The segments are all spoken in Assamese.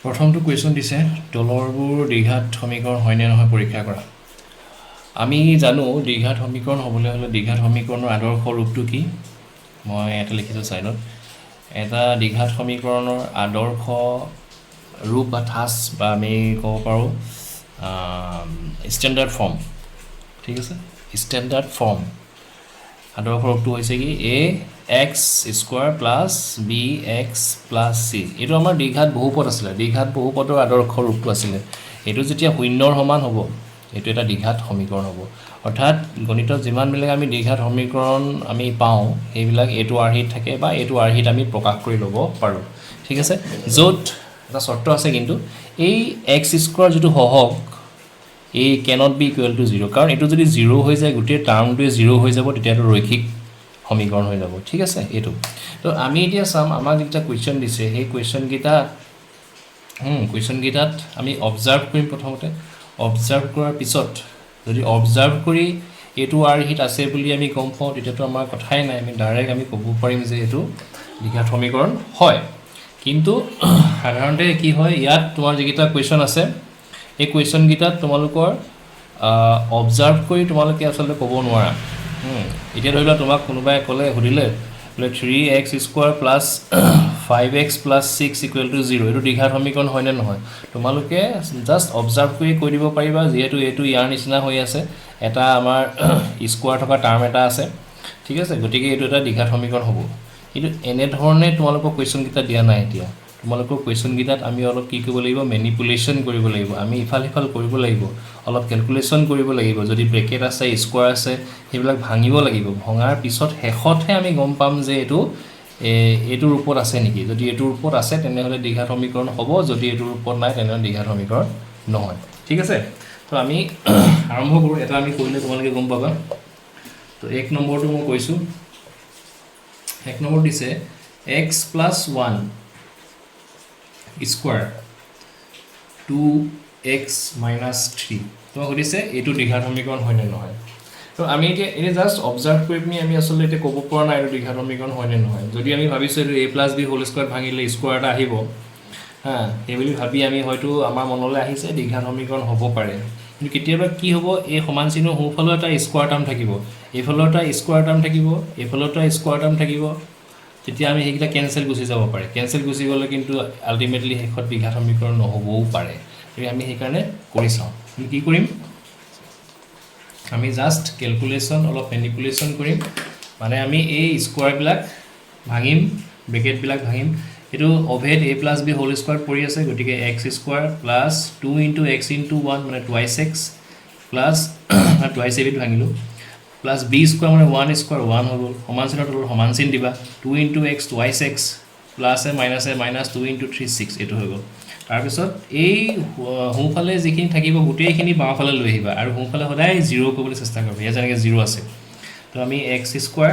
প্ৰথমটো কুৱেশ্যন দিছে তলৰবোৰ দ্বিঘাত সমীকৰণ হয়নে নহয় পৰীক্ষা কৰা। আমি জানো দ্বিঘাত সমীকৰণ হ'বলৈ হ'লে দ্বিঘাত সমীকৰণৰ আদৰ্শ ৰূপটো কি। মই এটা লিখিছোঁ ছাইডত। এটা দ্বিঘাত সমীকৰণৰ আদৰ্শ ৰূপ বা ঠাঁচ বা আমি ক'ব পাৰোঁ ষ্টেণ্ডাৰ্ড ফৰ্ম। ঠিক আছে, ষ্টেণ্ডাৰ্ড ফৰ্ম আদৰ্শ ৰূপটো হৈছে কি a x square plus b x plus c. এইটো আমাৰ দ্বিঘাত বহুপদ আছিলে, দ্বিঘাত বহুপদৰ আদৰ্শ ৰূপটো আছিলে। এইটো যেতিয়া শূন্যৰ সমান হ'ব এইটো এটা দ্বিঘাত সমীকৰণ হ'ব। অৰ্থাৎ গণিতত যিমানবিলাক আমি দ্বিঘাত সমীকৰণ আমি পাওঁ সেইবিলাক এইটো আৰ্হিত থাকে বা এইটো আৰ্হিত আমি প্ৰকাশ কৰি ল'ব পাৰোঁ। ঠিক আছে, য'ত এটা চৰ্ত আছে কিন্তু এই এক্স স্কোৱাৰ যিটো সহগ এই cannot be equal to zero', কাৰণ এইটো যদি জিৰ' হৈ যায় গোটেই টাৰ্মটোৱে জিৰ' হৈ যাব, তেতিয়াতো ৰৈখিক সমীকৰণ হৈ যাব। ঠিক আছে, এইটো তো আমি এতিয়া চাম আমাক যেতিয়া কুৱেশ্যন দিছে সেই কুৱেশ্যনকেইটাত আমি অবজাৰ্ভ কৰিম। প্ৰথমতে অবজাৰ্ভ কৰাৰ পিছত যদি অবজাৰ্ভ কৰি এইটো আৰ্হিত আছে বুলি আমি গম পাওঁ তেতিয়াতো আমাৰ কথাই নাই, আমি ডাইৰেক্ট আমি ক'ব পাৰিম যে এইটো দ্বিঘাত সমীকৰণ হয়। কিন্তু সাধাৰণতে কি হয় ইয়াত তোমাৰ যিকেইটা কুৱেশ্যন আছে এই কুৱেশ্যনকেইটাত তোমালোকৰ অবজাৰ্ভ কৰি তোমালোকে আচলতে ক'ব নোৱাৰা। এতিয়া ধৰি লোৱা তোমাক কোনোবাই সুধিলে বোলে 3x square plus 5x plus 6 equal to 0 এইটো দ্বিঘাত সমীকৰণ হয়নে নহয়, তোমালোকে জাষ্ট অবজাৰ্ভ কৰি কৈ দিব পাৰিবা যিহেতু এইটো ইয়াৰ নিচিনা হৈ আছে, এটা আমাৰ স্কোৱাৰ থকা টাৰ্ম এটা আছে। ঠিক আছে, গতিকে এইটো এটা দ্বিঘাত সমীকৰণ হ'ব। কিন্তু এনেধৰণে তোমালোকৰ কুৱেশ্যনকেইটা দিয়া নাই। এতিয়া তোমালোকৰ কুৱেশ্যনকেইটাত আমি অলপ কি কৰিব লাগিব, মেনিপুলেশ্যন কৰিব লাগিব, আমি ইফাল সিফাল কৰিব লাগিব, অলপ কেলকুলেশ্যন কৰিব লাগিব। যদি ব্ৰেকেট আছে স্কোৱাৰ আছে সেইবিলাক ভাঙিব লাগিব, ভঙাৰ পিছত শেষতহে আমি গম পাম যে এইটো ৰূপত আছে নেকি। যদি এইটো ৰূপত আছে তেনেহ'লে দ্বিঘাত সমীকৰণ হ'ব, যদি এইটো ৰূপত নাই তেনেহ'লে দ্বিঘাত সমীকৰণ নহয়। ঠিক আছে, তো আমি আৰম্ভ কৰোঁ। এটা আমি কৰিলে তোমালোকে গম পাবা। তো 1 নম্বৰটো মই কৈছোঁ। 1 নম্বৰ দিছে x plus 1 square 2x minus 3। তোমাক সুধিছে এইটো দ্বিঘাত সমীকৰণ হয়নে নহয়। তো আমি এতিয়া এনেই জাষ্ট অবজাৰ্ভ কৰি পিনি আমি আচলতে এতিয়া ক'ব পৰা নাই এইটো দ্বিঘাত সমীকৰণ হয়নে নহয়। যদি আমি ভাবিছোঁ এইটো a plus B whole square ভাঙিলে স্কোৱাৰ এটা আহিব, সেইবুলি ভাবি আমি হয়তো আমাৰ মনলৈ আহিছে দ্বিঘাত সমীকৰণ হ'ব পাৰে। কিন্তু কেতিয়াবা কি হ'ব, এই সমান চিহ্নৰ সোঁফালেও এটা স্কোৱাৰ টাৰ্ম থাকিব, এইফালেও এটা স্কোৱাৰ টাৰ্ম থাকিব, এইফালেও এটা স্কোৱাৰ টাৰ্ম থাকিব, তেতিয়া আমি সেইকেইটা কেঞ্চেল গুচি যাব পাৰে। কেঞ্চেল গুচি গ'লে কিন্তু আল্টিমেটলি শেষত দ্বিঘাত সমীকৰণ নহ'বও পাৰে। গতিকে আমি সেইকাৰণে কৰি চাওঁ। আমি কি কৰিম, আমি জাষ্ট কেলকুলেশ্যন অলপ মেনিপুলেশ্যন কৰিম, মানে আমি এই স্কোৱাৰবিলাক ভাঙিম, ব্ৰেকেটবিলাক ভাঙিম। এইটো অভেদ a plus B whole square পৰি আছে, গতিকে X square plus 2 into X into 1 মানে টুৱাইছ এক্স প্লাছ টুৱাইছ এবিধ ভাঙিলোঁ, প্লাছ বি স্কোৱাৰ মানে 1 স্কোৱাৰ 1 হৈ গ'ল, সমান চিনৰ তলত সমান চিন দিবা, 2 ইণ্টু এক্স টুৱাইছ এক্স প্লাছে মাইনাছে মাইনাছ 2 ইণ্টু 3 6 এইটো হৈ গ'ল। তাৰপিছত এই সোঁফালে যিখিনি থাকিব গোটেইখিনি বাওঁফালে লৈ আহিবা আৰু সোঁফালে সদায় 0 কৰিবলৈ চেষ্টা কৰিবা। ইয়াত যেনেকৈ 0 আছে তো আমি এক্স স্কোৱাৰ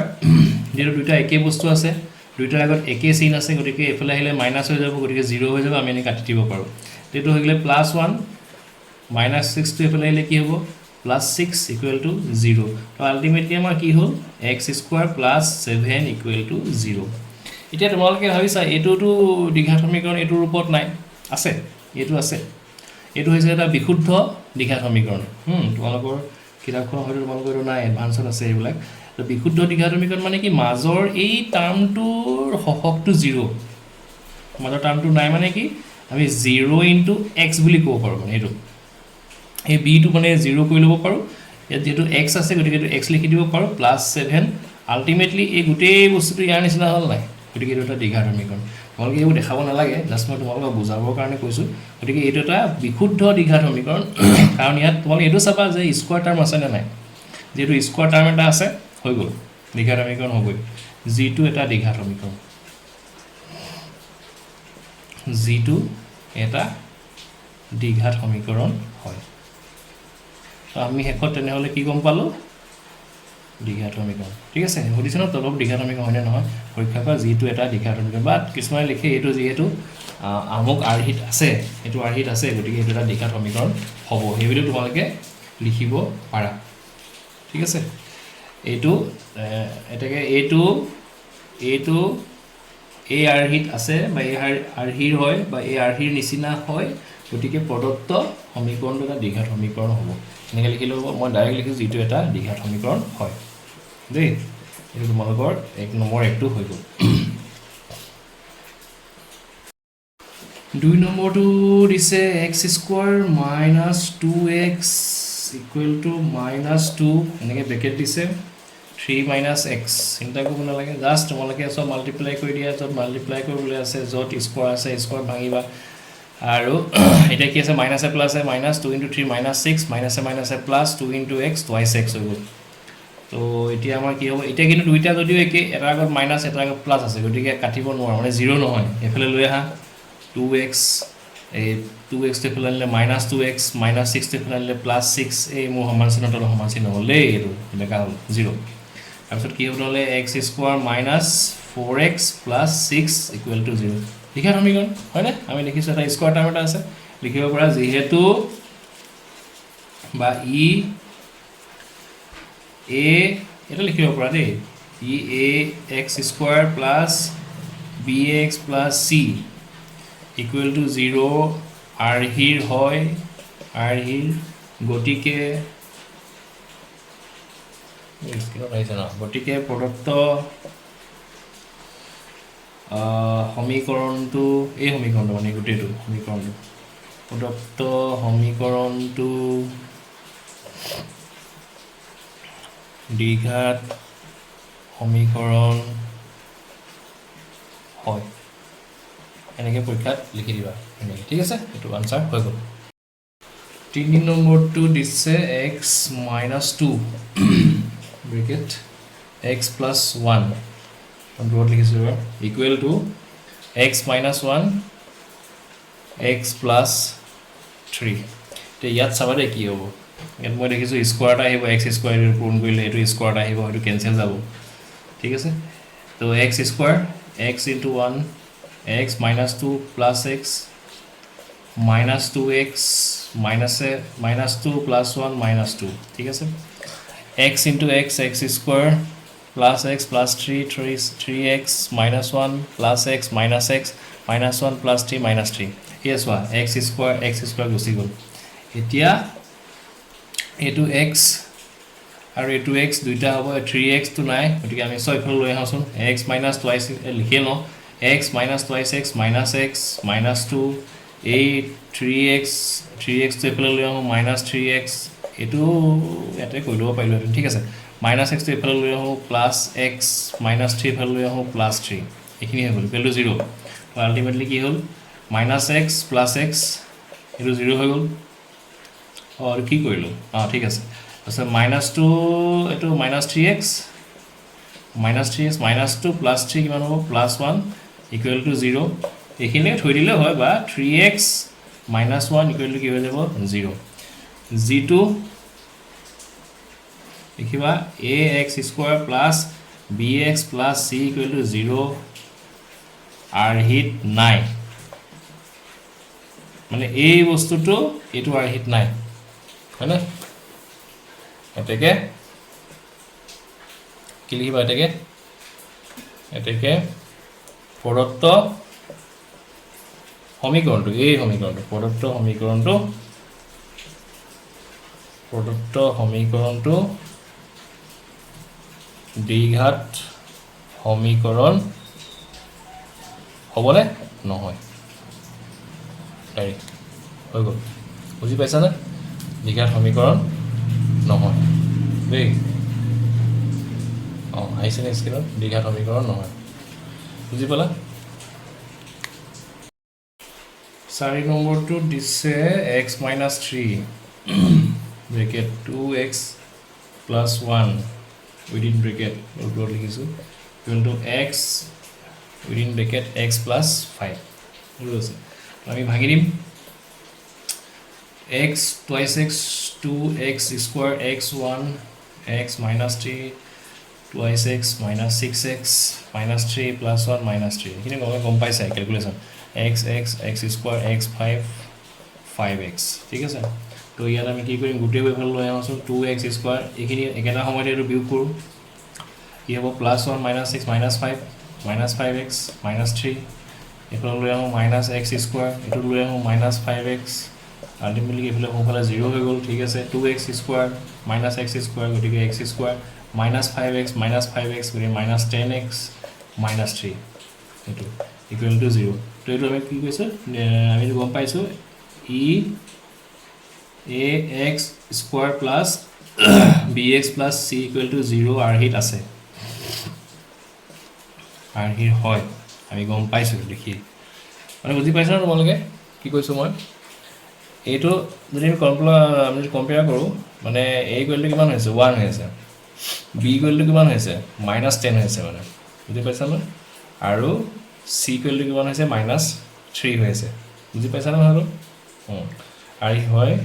যিহেতু দুইটা একেই বস্তু আছে, দুইটাৰ আগত একেই চিন আছে, গতিকে এইফালে আহিলে মাইনাছ হৈ যাব, গতিকে 0 হৈ যাব, আমি এনেকৈ কাটি দিব পাৰোঁ। এইটো হৈ গ'লে প্লাছ 1 মাইনাছ 6টো এইফালে আহিলে কি হ'ব, প্লাছ 6 ইকুৱেল টু 0। তো আল্টিমেটলি আমাৰ কি হ'ল x square plus 7 equal to 0। এতিয়া তোমালোকে ভাবিছা এইটোতো দ্বিঘাত সমীকৰণ এইটো ৰূপত নাই, আছে, এইটো আছে, এইটো হৈছে এটা বিশুদ্ধ দ্বিঘাত সমীকৰণ। তোমালোকৰ কিতাপখন হয়তো তোমালোকৰ এইটো নাই, এডভান্সত আছে এইবিলাক। তো বিশুদ্ধ দ্বিঘাত সমীকৰণ মানে কি, মাজৰ এই টাৰ্মটোৰ সহগটো 0, মাজৰ টাৰ্মটো নাই মানে কি আমি 0 ইণ্টু এক্স বুলি ক'ব পাৰোঁ। মানে এইটো এই বিটো মানে 0 কৰি ল'ব পাৰোঁ, ইয়াত যিহেতু এক্স আছে গতিকে এইটো এক্স লিখি দিব পাৰোঁ, প্লাছ 7 আল্টিমেটলি এই গোটেই বস্তুটো ইয়াৰ নিচিনা হ'ল নাই, গতিকে এইটো এটা দ্বিঘাত সমীকৰণ। তোমালোকে এইবোৰ দেখাব নালাগে, জাষ্ট মই তোমালোকক বুজাবৰ কাৰণে কৈছোঁ। গতিকে এইটো এটা বিশুদ্ধ দ্বিঘাত সমীকৰণ, কাৰণ ইয়াত তোমালোকে এইটো চাবা যে স্কোৱাৰ টাৰ্ম আছেনে নাই। যিহেতু স্কোৱাৰ টাৰ্ম এটা আছে হৈ গ'ল, দ্বিঘাত সমীকৰণ হ'বই। যিটো এটা দ্বিঘাত সমীকৰণ, যিটো এটা দ্বিঘাত সমীকৰণ হয়। তো আমি শেষত তেনেহ'লে কি গম পালোঁ, দ্বিঘাত সমীকৰণ। ঠিক আছে, সুধিছে ন তলত দ্বিঘাত সমীকৰণ হয়নে নহয় পৰীক্ষা কৰা, যিটো এটা দ্বিঘাত সমীকৰণ। বা কিছুমানে লিখে এইটো যিহেতু আমুক আৰ্হিত আছে, এইটো আৰ্হিত আছে, গতিকে এইটো এটা দ্বিঘাত সমীকৰণ হ'ব, সেইবুলিও তোমালোকে লিখিব পাৰা। ঠিক আছে, এইটো এতেকে এইটো এই আৰ্হিত আছে বা এই আৰ্হিৰ হয় বা এই আৰ্হিৰ নিচিনা হয়, গতিকে প্ৰদত্ত সমীকৰণটো এটা দ্বিঘাত সমীকৰণ হ'ব। এনেকৈ লিখিলেও হ'ব, মই ডাইৰেক্ট লিখিছোঁ যিটো এটা দ্বিঘাত সমীকৰণ হয় দেই। এইটো তোমালোকৰ 1 নম্বৰ 1টো হৈ গ'ল। 2 নম্বৰটো দিছে x² - 2x = -2 এনেকৈ ব্ৰেকেট দিছে 3 - x। চিন্তা কৰিব নালাগে, জাষ্ট তোমালোকে চব মাল্টিপ্লাই কৰি দিয়া, য'ত মাল্টিপ্লাই কৰিবলৈ আছে, য'ত স্কোৱাৰ আছে স্কোৱাৰ ভাঙিবা। আৰু এতিয়া কি আছে, মাইনাছে প্লাছে, -2 × 3 -6, মাইনাছে মাইনাছে প্লাছ 2 × x টুৱাইছ x হৈ গ'ল। তো এতিয়া আমাৰ কি হ'ব, এতিয়া কিন্তু দুইটা যদিও একেই, এটাৰ আগত মাইনাছ এটাৰ আগত প্লাছ আছে, গতিকে কাটিব নোৱাৰোঁ, মানে 0 নহয়। এইফালে লৈ আহা 2x, এই 2x এইফালে আনিলে -2x, -6 এইফালে আনিলে +6, এই মোৰ সমান চিহ্ন তলত সমান চিহ্ন হ'ল দেই, এইটো বেকা হ'ল 0। তাৰপিছত কি হ'ব নহ'লে x² - 4x + 6 = 0। দ্বিঘাত সমীকৰণ হয়নে? আমি দেখিছোঁ এটা স্কোৱাৰ টাৰ্ম এটা আছে, লিখিব পৰা যিহেতু বা এটা লিখিব পৰা দেই, ax² + bx + c = 0 আৰ্হিৰ হয়, আৰ্হিৰ, গতিকে প্ৰদত্ত সমীকৰণটো, এই সমীকৰণটো মানে গোটেইটো সমীকৰণটো, প্ৰদত্ত সমীকৰণটো দ্বিঘাত সমীকৰণ হয়। এনেকৈ পৰীক্ষাত লিখি দিবা এনেকৈ, ঠিক আছে? এইটো আনচাৰ হৈ গ'ল। 3 নম্বৰটো দিছে x - 2 ব্ৰেকেট x + 1 দূৰত লিখিছোঁ এবাৰ = x - 1 x + 3। এতিয়া ইয়াত চাবা দেই কি হ'ব, ইয়াত মই দেখিছোঁ স্কোৱাৰ এটা আহিব, x² পূৰণ কৰিলে এইটো স্কোৱাৰ এটা আহিব, সেইটো কেঞ্চেল যাব, ঠিক আছে? তো x² x × 1 x - 2 + x -2x -2 + 1 -2, ঠিক আছে? x × x x² + x + 3x -1 + x -x -1 + 3 -3। এয়া চোৱা x² গুচি গ'ল। এতিয়া এইটো x আৰু এইটো x দুইটা হ'ব, 3x টো নাই, গতিকে আমি চব এইফালে লৈ আহোঁচোন, x - টুৱাইছ লিখিয়ে লওঁ, x - টুৱাইছ x -x -2, এই 3x টো এইফালে লৈ আহোঁ, -3x, এইটো ইয়াতে কৰি ল'ব পাৰিলোঁহেঁতেন, ঠিক আছে? -x টো এইফালে লৈ আহোঁ, +x -3 এইফালে লৈ আহোঁ, +3, এইখিনি হৈ গ'ল, = 0। আল্টিমেটলি কি হ'ল, -x + x, এইটো 0 হৈ গ'ল। আৰু কি কৰিলোঁ, ঠিক আছে। তাৰপিছত -2, এইটো -3x -2 + 3 কিমান হ'ব, +1 = 0। এইখিনিয়ে থৈ দিলে হয়, বা 3x - 1 = কি হৈ যাব, 0। যিটো লিখিবা ax² + bx + c = 0 আৰ্হিত নাই, মানে এই বস্তুটো এইটো আৰ্হিত নাই, হয়নে? এতেকে কি লিখিবা, এতেকে প্ৰদত্ত সমীকৰণটো, এই সমীকৰণটো প্ৰদত্ত সমীকৰণটো দ্বিঘাত সমীকৰণ হ'বনে নহয়, ডাইৰেক্ট হৈ গ'ল। বুজি পাইছানে? দ্বিঘাত সমীকৰণ নহয় দেই। আহিছেনে স্ক্ৰীনত, দ্বিঘাত সমীকৰণ নহয়, বুজি পালা? 4 নম্বৰটো দিছে x - 3 bracket 2x + 1 within bracket ওপৰত লিখিছোঁ = x উইদিন ব্ৰেকেট x + 5 আছে। আমি ভাঙি দিম, x twice x 2x² x 1 x -3 twice x -6x -3 + 1 -3, এইখিনি গম পাইছা calculation, x x² x 5 5x, ঠিক আছে? তো ইয়াত আমি কি কৰিম, গোটেই এইফালে লৈ আহোঁচোন, 2x², এইখিনি একেটা সময়তে এইটো বিয়োগ কৰোঁ, কি হ'ব, +1 -6 -5 মাইনাছ 5x মাইনাছ 3 এইফালে লৈ আহোঁ মাইনাছ এক্স স্কুৱাৰ এইটো লৈ আহোঁ মাইনাছ 5x আল্টিমেটলি এইফালে সোঁফালে 0 হৈ গ'ল ঠিক আছে 2x square minus x square গতিকে এক্স স্কুৱাৰ মাইনাছ 5x গতিকে মাইনাছ 10x মাইনাছ 3 এইটো ইকুৱেল টু 0 তো এইটো আমি কি কৈছোঁ আমি গম পাইছোঁ ই a x square plus b x plus c equal to 0 আৰ্হিত আছে আৰ্হিৰ হয় আমি গম পাইছোঁ দেখি মানে বুজি পাইছা ন তোমালোকে কি কৈছোঁ মই এইটো যদি আমি কম্পেয়াৰ কৰোঁ মানে এ ইকুৱেলটো কিমান হৈছে 1 হৈ আছে বি ইকুৱেলটো কিমান হৈছে মাইনাছ 10 হৈছে মানে বুজি পাইছা ন আৰু চি ইকুৱেলটো কিমান হৈছে মাইনাছ 3 হৈ আছে বুজি পাইছা ন আৰু আৰু হয়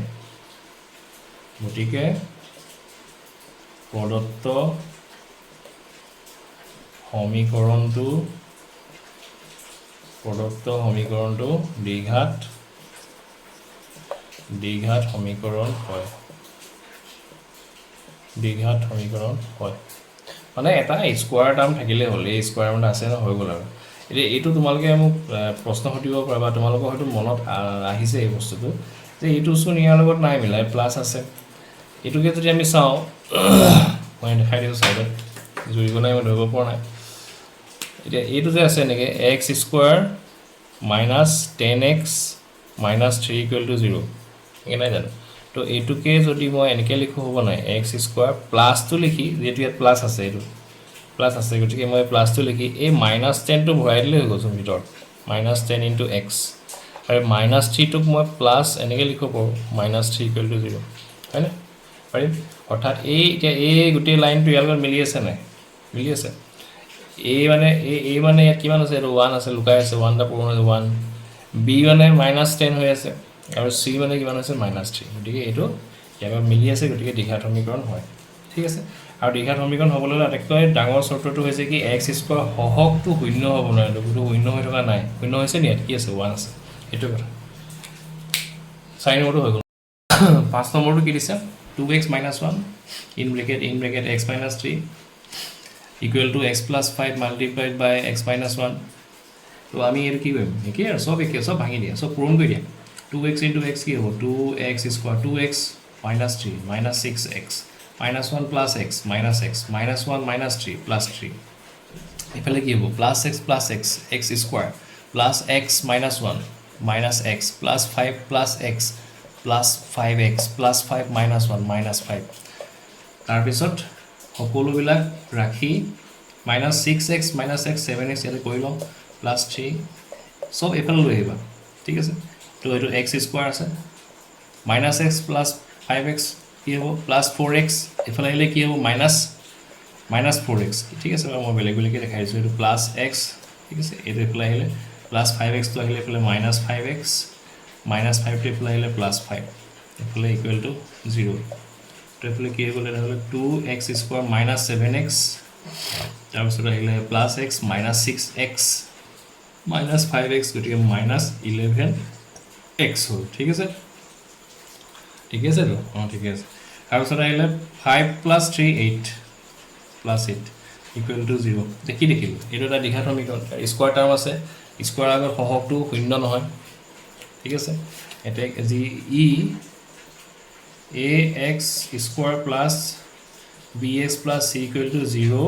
গতিকে প্ৰদত্ত সমীকৰণটো দ্বিঘাত সমীকৰণ হয় মানে এটা স্কোৱাৰ টাৰ্ম থাকিলে হ'ল এই স্কোৱাৰ টাৰ্ম আছে ন হৈ গ'ল আৰু এতিয়া এইটো তোমালোকে মোক প্ৰশ্ন সুধিব পাৰা বা তোমালোকৰ হয়তো মনত আহিছে এই বস্তুটো যে এইটোচোন ইয়াৰ লগত নাই মিলাই প্লাছ আছে এইটোকে যদি আমি চাওঁ মই দেখাই দিছোঁ চাইডত জুৰিব নাই মই ধৰিব পৰা নাই এতিয়া এইটো যে আছে এনেকৈ x square minus 10x minus 3 equal to 0 এনেকৈ নাই জানো তো এইটোকে যদি মই এনেকৈ লিখোঁ হ'ব নাই এক্স স্কোৱাৰ প্লাছটো লিখি যিহেতু ইয়াত প্লাছ আছে এইটো প্লাছ আছে গতিকে মই প্লাছটো লিখি এই মাইনাছ 10টো ভৰাই দিলে হৈ গ'লচোন ভিতৰত মাইনাছ 10 ইনটু এক্স আৰু মাইনাছ 3টোক মই প্লাছ এনেকৈ লিখিব পাৰোঁ মাইনাছ 3 ইকুৱেল টু 0 হয়নে পাৰিম অৰ্থাৎ এতিয়া এই গোটেই লাইনটো ইয়াৰ লগত মিলি আছে নাই মিলি আছে এই মানে ইয়াত কিমান আছে এইটো 1 আছে লুকাই আছে 1 পূৰণ হৈছে 1 বি মানে মাইনাছ 10 হৈ আছে আৰু চি মানে কিমান হৈছে মাইনাছ 3 গতিকে এইটো ইয়াৰ লগত মিলি আছে গতিকে দ্বিঘাত সমীকৰণ হয় ঠিক আছে আৰু দ্বিঘাত সমীকৰণ হ'বলৈ আটাইতকৈ ডাঙৰ চৰ্তটো হৈছে কি এক্স স্কোৱাৰ সহগটো শূন্য হ'ব নোৱাৰে কিন্তু শূন্য হৈ থকা নাই শূন্য হৈছে নি ইয়াত কি আছে 1 আছে এইটো কথা 4 নম্বৰটো হৈ গ'ল 5 নম্বৰটো কি দিছে 2x minus 1 in bracket x minus 3 equal to x plus 5 multiplied by x minus 1 তো আমি এর কি করব একে আর সব ভাঙি দিয়া সব পূরণ করে দিয়া 2x into x কি হবে 2x square 2x minus 3 minus 6x minus 1 plus x minus 1 minus 3 plus 3 এফালে কি হবে plus x x square plus x minus 1 minus x plus 5 plus x plus 5x plus 5 minus 1 minus 5 তাৰপিছত সকলোবিলাক ৰাখি minus 6x minus x 7x ইয়াতে কৰি লওঁ plus 3 সব এফালে লৈ আহিবা ঠিক আছে তো এইটো x স্কোৱাৰ আছে minus x plus 5x কি হ'ব plus 4x এফালে আহিলে কি হ'ব minus 4x ঠিক আছে মই বেলেগকৈ দেখাই দিছোঁ এইটো plus x ঠিক আছে এইটো এফালে আহিলে plus 5x তো আহিলে এফালে minus 5x minus 5 টো এফালে আহিলে plus 5 এফালে ইকুৱেল টু 0 তো এফালে কি হৈ গ'ল এটা হ'লে 2x স্কোৱাৰ minus 7x তাৰপিছত আহিলে plus x minus 6x minus 5x গতিকে minus 11x হ'ল ঠিক আছে তো ঠিক আছে তাৰপিছত আহিলে 5 plus 3 8 plus 8 equal to 0 দেখি দেখিলো এইটো এটা দ্বিঘাত সমীকৰণ স্কোৱাৰ টাৰ্ম আছে স্কোৱাৰ আগৰ সহগটো শূন্য নহয় ঠিক আছে এটা যি ই a x square plus b x plus c equal to 0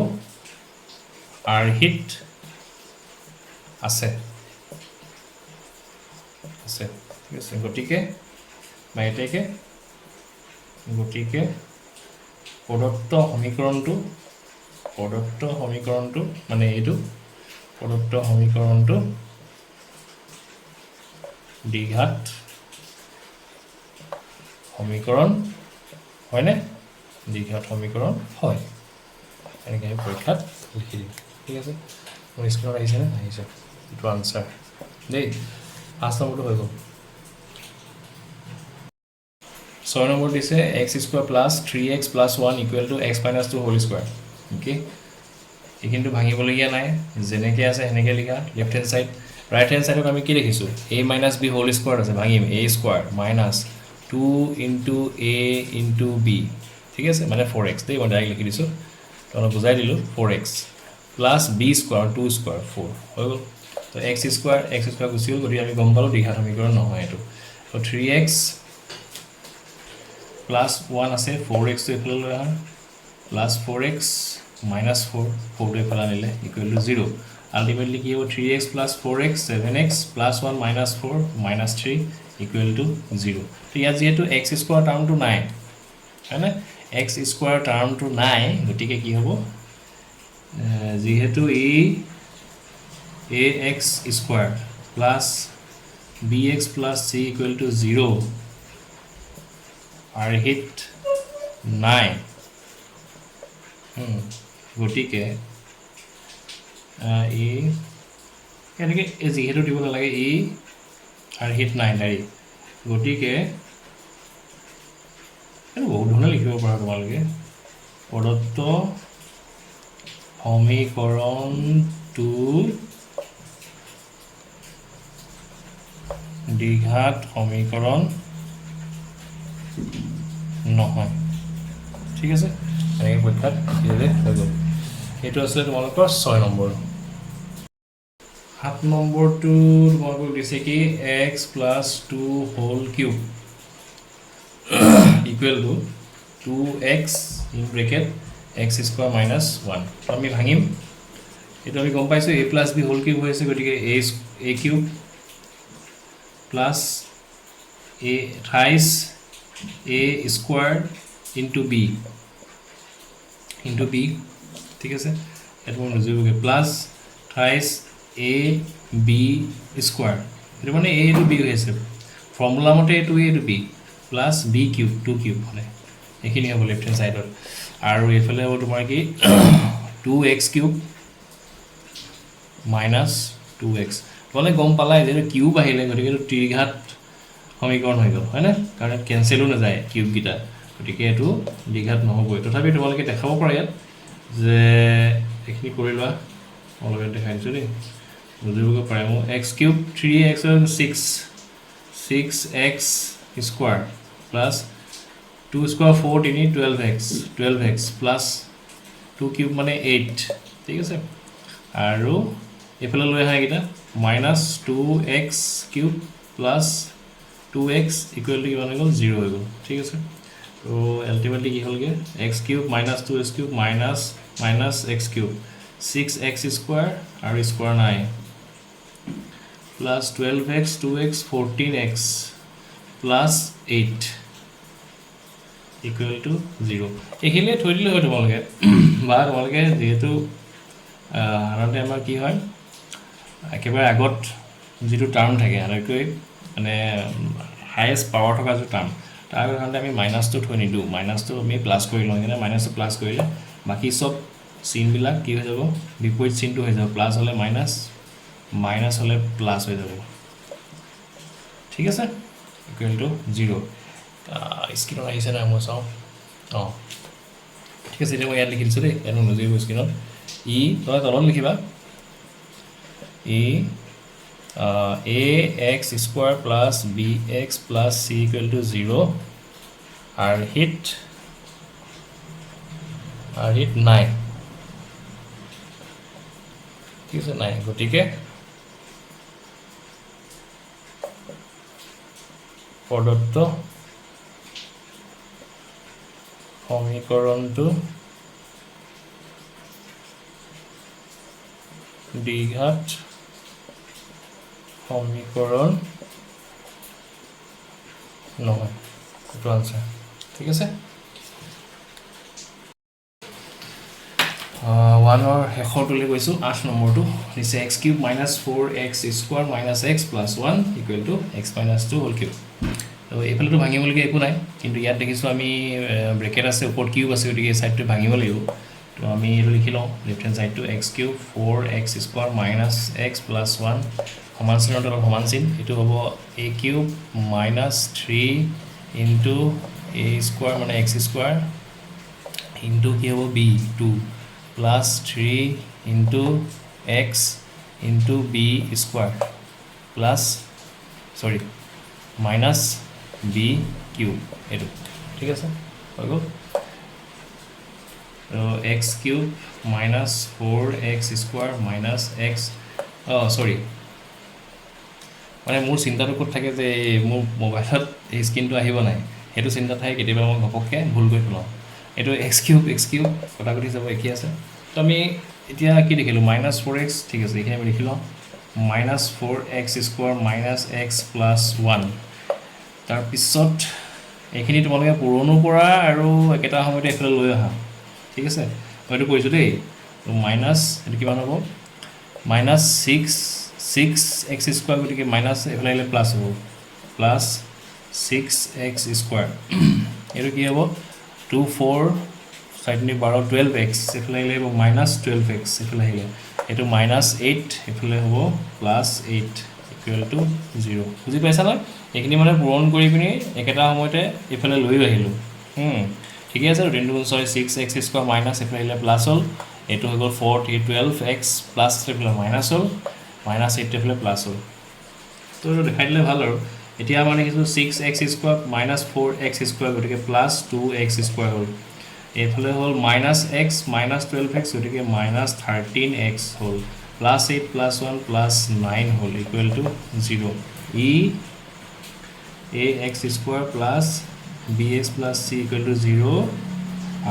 আৰ্হিত আছে ঠিক আছে গতিকে প্ৰদত্ত সমীকৰণটো মানে এইটো প্ৰদত্ত সমীকৰণটো দ্বিঘাত সমীকৰণ হয়নে দ্বিঘাত সমীকৰণ হয় এনেকৈ আমি পৰীক্ষাত লিখি দিম ঠিক আছে মোৰ স্ক্ৰীনত আহিছেনে আহিছে এইটো আনচাৰ দেই 5 নম্বৰটো হৈ গ'ল 6 নম্বৰ দিছে x square plus 3x plus 1 equal to x minus 2 whole square okay এইখিনিতো ভাঙিবলগীয়া নাই যেনেকৈ আছে সেনেকৈ লিখা left hand side right hand ছাইডত আমি কি লিখিছোঁ a minus b whole square আছে ভাঙিম a square minus 2 into a into b ঠিক আছে মানে 4x দেই মই ডাইৰেক্ট লিখি দিছোঁ তোমাক বুজাই দিলোঁ 4x plus B square 2 square 4 হৈ গ'ল তো এক্স স্কোৱাৰ গুচি গ'ল গতিকে আমি গম পালোঁ দ্বিঘাত সমীকৰণ নহয় এইটো তো 3x প্লাছ 1 আছে 4xটো এইফালে লৈ আহা প্লাছ 4x মাইনাছ 4টো এইফালে আনিলে ইকুৱেল টু 0 আল্টিমেটলি কি হ'ব 3x plus 4x 7x plus 1 minus 4 minus 3 equal to 0 তো ইয়াত যিহেতু এক্স স্কোৱাৰ টাৰ্মটো নাই হয়নে এক্স স্কোৱাৰ টাৰ্মটো নাই গতিকে কি হ'ব যিহেতু a x square plus b x plus c equal to 0 আৰ্হিত নাই গতিকে এনেকৈ যিহেতু দিব নালাগে আৰ্হিত নাই ডাইৰেক্ট গতিকে বহুত ধৰণে লিখিব পাৰা তোমালোকে প্ৰদত্ত সমীকৰণটো দ্বিঘাত সমীকৰণ নহয় ঠিক আছে এনেকৈ পৰীক্ষাত হৈ গ'ল এইটো আছিলে তোমালোকৰ 6 নম্বৰ 7 নম্বৰটো তোমালোকক দিছে কি X plus 2 whole cube equal to 2x in bracket X square minus 1 তো আমি ভাঙিম এইটো আমি গম পাইছোঁ A plus B whole cube হৈ আছে গতিকে A cube plus A thrice A square into B ঠিক আছে এইটো মই নুজুৰিবগৈ plus thrice A B square এইটো মানে এইটো বি হৈ আছে ফৰ্মুলা মতে এইটো B plus B cube 2 cube মানে এইখিনি হ'ব লেফ্ট হেণ্ড ছাইডত আৰু এইফালে হ'ব তোমাৰ কি 2x কিউব মাইনাছ 2x তোমালোকে গম পালাই যিহেতু কিউব আহিলে গতিকে এইটো ত্ৰিঘাত সমীকৰণ হৈ গ'ল হয়নে কাৰণ ইয়াত কেঞ্চেলো নাযায় কিউবকেইটা গতিকে এইটো দ্বিঘাত নহ'বই তথাপি তোমালোকে দেখাব পাৰা ইয়াত যে এইখিনি কৰি লোৱা তোমালোকে দেখাই দিছোঁ দেই বুজিবগৈ পাৰে মোৰ x cube 3x 6x square plus 2 square 4 তিনি 12x প্লাছ 2 কিউব মানে 8 ঠিক আছে আৰু এইফালে লৈ আহা এইকেইটা minus 2x cube plus 2x equal to কিমান হৈ গ'ল 0 হৈ গ'ল ঠিক আছে তো আল্টিমেটলি কি হ'লগৈ x cube minus 2x cube minus x cube 6x square আৰু স্কোৱাৰ নাই plus 12x 2x 14x plus 8 equal to 0 এইখিনিয়ে থৈ দিলে হয় তোমালোকে বা তোমালোকে যিহেতু সাধাৰণতে আমাৰ কি হয় একেবাৰে আগত যিটো টাৰ্ম থাকে আটাইতকৈ মানে হায়েষ্ট পাৱাৰ থকা যিটো টাৰ্ম তাৰ সাধাৰণতে আমি মাইনাছটো থৈ নিদিওঁ মাইনাছটো আমি প্লাছ কৰি লওঁ সেইকাৰণে মাইনাছটো প্লাছ কৰিলে বাকী চব চিনবিলাক কি হৈ যাব বিপৰীত চিনটো হৈ যাব প্লাছ হ'লে মাইনাছ হ'লে প্লাছ হৈ যাব ঠিক আছে ইকুৱেল টু 0 স্ক্ৰীনত আহিছে নাই মই চাওঁ অঁ ঠিক আছে এতিয়া মই ইয়াত লিখি দিছোঁ দেই ইয়াত নুজুৰিব স্ক্ৰীনত তই তলত লিখিবা a x square plus b x plus c equal to 0 আৰ্হিত নাই ঠিক আছে নাই গতিকে প্ৰদত্ত সমীকৰণটো দ্বিঘাত সমীকৰণ নহয় এইটো আনচাৰ ঠিক আছে 1ৰ শেষৰটোলৈ গৈছোঁ 8 নম্বৰটো দিছে X cube minus 4x square minus X plus 1 equal to X minus 2 whole cube তো এইফালেতো ভাঙিবলগীয়া একো নাই কিন্তু ইয়াত দেখিছোঁ আমি ব্ৰেকেট আছে ওপৰত কিউব আছে গতিকে এই ছাইডটো ভাঙিব লাগিব তো আমি এইটো লিখি লওঁ লেফ্ট হেণ্ড ছাইডটো X cube 4x square minus X plus 1 সমান চিনত অলপ সমান চিন এইটো হ'ব A cube minus 3 into A square মানে এক্স স্কোৱাৰ ইনটু কি হ'ব B 2 plus 3 into X into B square plus minus B cube এইটো ঠিক আছে হৈ গ'ল x cube minus 4x square minus X sorry মানে মোৰ চিন্তাটো ক'ত থাকে যে মোৰ মোবাইলত এই স্ক্ৰীনটো আহিব নাই সেইটো চিন্তা থাকে কেতিয়াবা মই ঘপককৈ ভুল কৰি পেলাওঁ এইটো এক্স কিউব কটাকটি যাব একেই আছে তো আমি এতিয়া কি দেখিলোঁ মাইনাছ 4x ঠিক আছে এইখিনি আমি লিখি লওঁ minus 4x square minus X plus 1 তাৰপিছত এইখিনি তোমালোকে পুৰণো কৰা আৰু একেটা সময়তে এইফালে লৈ অহা ঠিক আছে মই এইটো কৰিছোঁ দেই মাইনাছ এইটো কিমান হ'ব মাইনাছ 6x স্কুৱাৰ গতিকে মাইনাছ এইফালে আহিলে প্লাছ হ'ব প্লাছ 6x স্কুৱাৰ এইটো কি হ'ব 2 4 4 12 12x এইফালে আহিলে হ'ব মাইনাছ 12x এইফালে আহিলে এইটো মাইনাছ 8 এইফালে হ'ব প্লাছ 8 ইকুৱেল টু 0 বুজি পাইছা নহয় এইখিনি মানে পূৰণ কৰি পিনি একেটা সময়তে এইফালে লৈ আহিলোঁ ঠিকে আছে 6x স্কুৱাৰ মাইনাছ এইফালে আহিলে প্লাছ হ'ল এইটো হৈ গ'ল 4 12x প্লাছ এইফালে মাইনাছ হ'ল মাইনাছ 8 এইফালে প্লাছ হ'ল তো এইটো দেখাই দিলে ভাল আৰু এতিয়া আমাৰ দেখিছোঁ 6x square minus 4x square গতিকে প্লাছ 2x স্কুৱাৰ হ'ল এইফালে হ'ল মাইনাছ এক্স মাইনাছ 12x গতিকে মাইনাছ 13x হ'ল প্লাছ 8 প্লাছ 1 প্লাছ 9 হ'ল equal to 0 ax square plus bx plus c equal to 0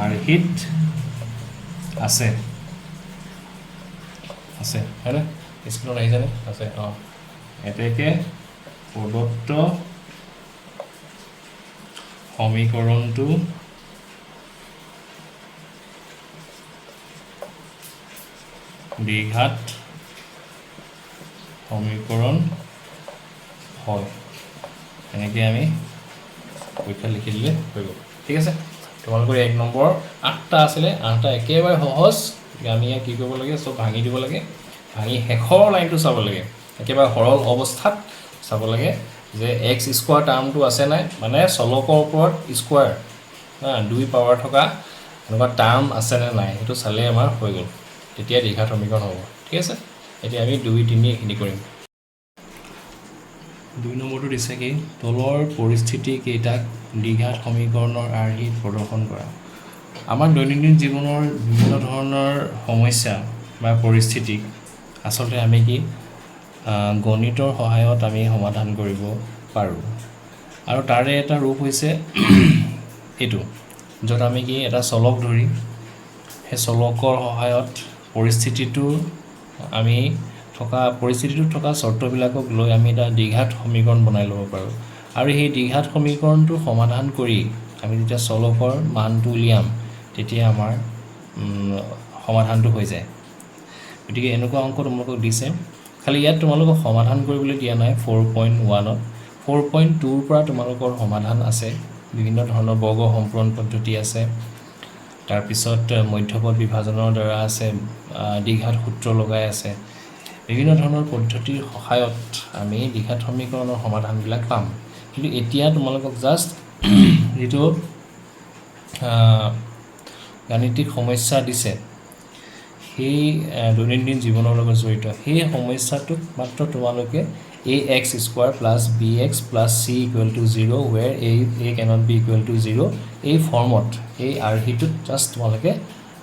আৰু হিট আছে হয়নে স্ক্ৰীনত আহিছেনে আছে অঁ এতেকে প্ৰদত্ত সমীকৰণটো দ্বিঘাত সমীকৰণ হয় এনেকৈ আমি পৰীক্ষা লিখি দিলে হৈ গ'ল ঠিক আছে তোমালোকৰ 1 নম্বৰ 8টা আছিলে 8টা একেবাৰে সহজ আমি ইয়াক কি কৰিব লাগে চব ভাঙি দিব লাগে ভাঙি শেষৰ লাইনটো চাব লাগে একেবাৰে সৰল অৱস্থাত চাব লাগে যে এক্স স্কোৱাৰ টাৰ্মটো আছে নাই মানে চলকৰ ওপৰত স্কোৱাৰ 2 পাৱাৰ থকা এনেকুৱা টাৰ্ম আছেনে নাই সেইটো চালে আমাৰ হৈ গ'ল তেতিয়া দ্বিঘাত সমীকৰণ হ'ব ঠিক আছে এতিয়া আমি 2 3 এইখিনি কৰিম 2 নম্বৰটো দিছে কি তলৰ পৰিস্থিতি কেইটাক দ্বিঘাত সমীকৰণৰ আৰ্হিত প্ৰদৰ্শন কৰা আমাৰ দৈনন্দিন জীৱনৰ বিভিন্ন ধৰণৰ সমস্যা বা পৰিস্থিতি আচলতে আমি কি গণিতৰ সহায়ত আমি সমাধান কৰিব পাৰোঁ আৰু তাৰে এটা ৰূপ হৈছে এইটো য'ত আমি কি এটা চলক ধৰি সেই চলকৰ সহায়ত পৰিস্থিতিটোত থকা চৰ্তবিলাকক লৈ আমি এটা দ্বিঘাত সমীকৰণ বনাই ল'ব পাৰোঁ আৰু সেই দ্বিঘাত সমীকৰণটো সমাধান কৰি আমি যেতিয়া চলকৰ মানটো উলিয়াম তেতিয়া আমাৰ সমাধানটো হৈ যায় গতিকে এনেকুৱা অংক তোমালোকক দিছে খালি ইয়াত তোমালোকক সমাধান কৰিবলৈ দিয়া নাই 4.1ত 4.2ৰ পৰা তোমালোকৰ সমাধান আছে বিভিন্ন ধৰণৰ বৰ্গ সম্পূৰণ পদ্ধতি আছে তাৰপিছত মধ্যপদ বিভাজনৰ দ্বাৰা আছে দ্বিঘাত সূত্ৰ লগাই আছে বিভিন্ন ধৰণৰ পদ্ধতিৰ সহায়ত আমি দ্বিঘাত সমীকৰণৰ সমাধানবিলাক পাম কিন্তু এতিয়া তোমালোকক জাষ্ট যিটো গাণিতিক সমস্যা দিছে সেই দৈনন্দিন জীৱনৰ লগত জড়িত সেই সমস্যাটোক মাত্ৰ তোমালোকে ax square plus bx plus c equal to 0 where a cannot be equal to 0 এই ফৰ্মত এই আৰ্হিটোত জাষ্ট তোমালোকে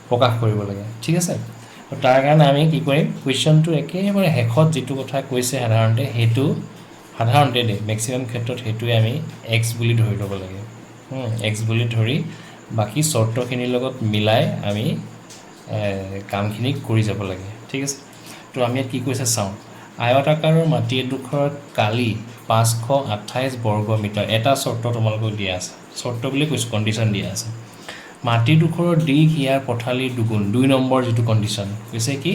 প্ৰকাশ কৰিব লাগে ঠিক আছে তাৰ কাৰণে আমি কি কৰিম কুৱেশ্যনটো একেবাৰে শেষত যিটো কথা কৈছে সাধাৰণতে মেক্সিমাম ক্ষেত্ৰত সেইটোৱে আমি এক্স বুলি ধৰি ল'ব লাগে এক্স বুলি ধৰি বাকী চৰ্তখিনিৰ লগত মিলাই আমি কামখিনি কৰি যাব লাগে ঠিক আছে তো আমি কি কৈছে চাওঁ আয়তাকাৰৰ মাটি এডোখৰত কালি 528 বৰ্গ মিটাৰ এটা চৰ্ত তোমালোকক দিয়া আছে চৰ্ত বুলি কৈছোঁ কণ্ডিশ্যন দিয়া আছে মাটিডোখৰৰ দিশ ইয়াৰ পথালিৰ দুগুণ 2 নম্বৰ যিটো কণ্ডিশ্যন কৈছে কি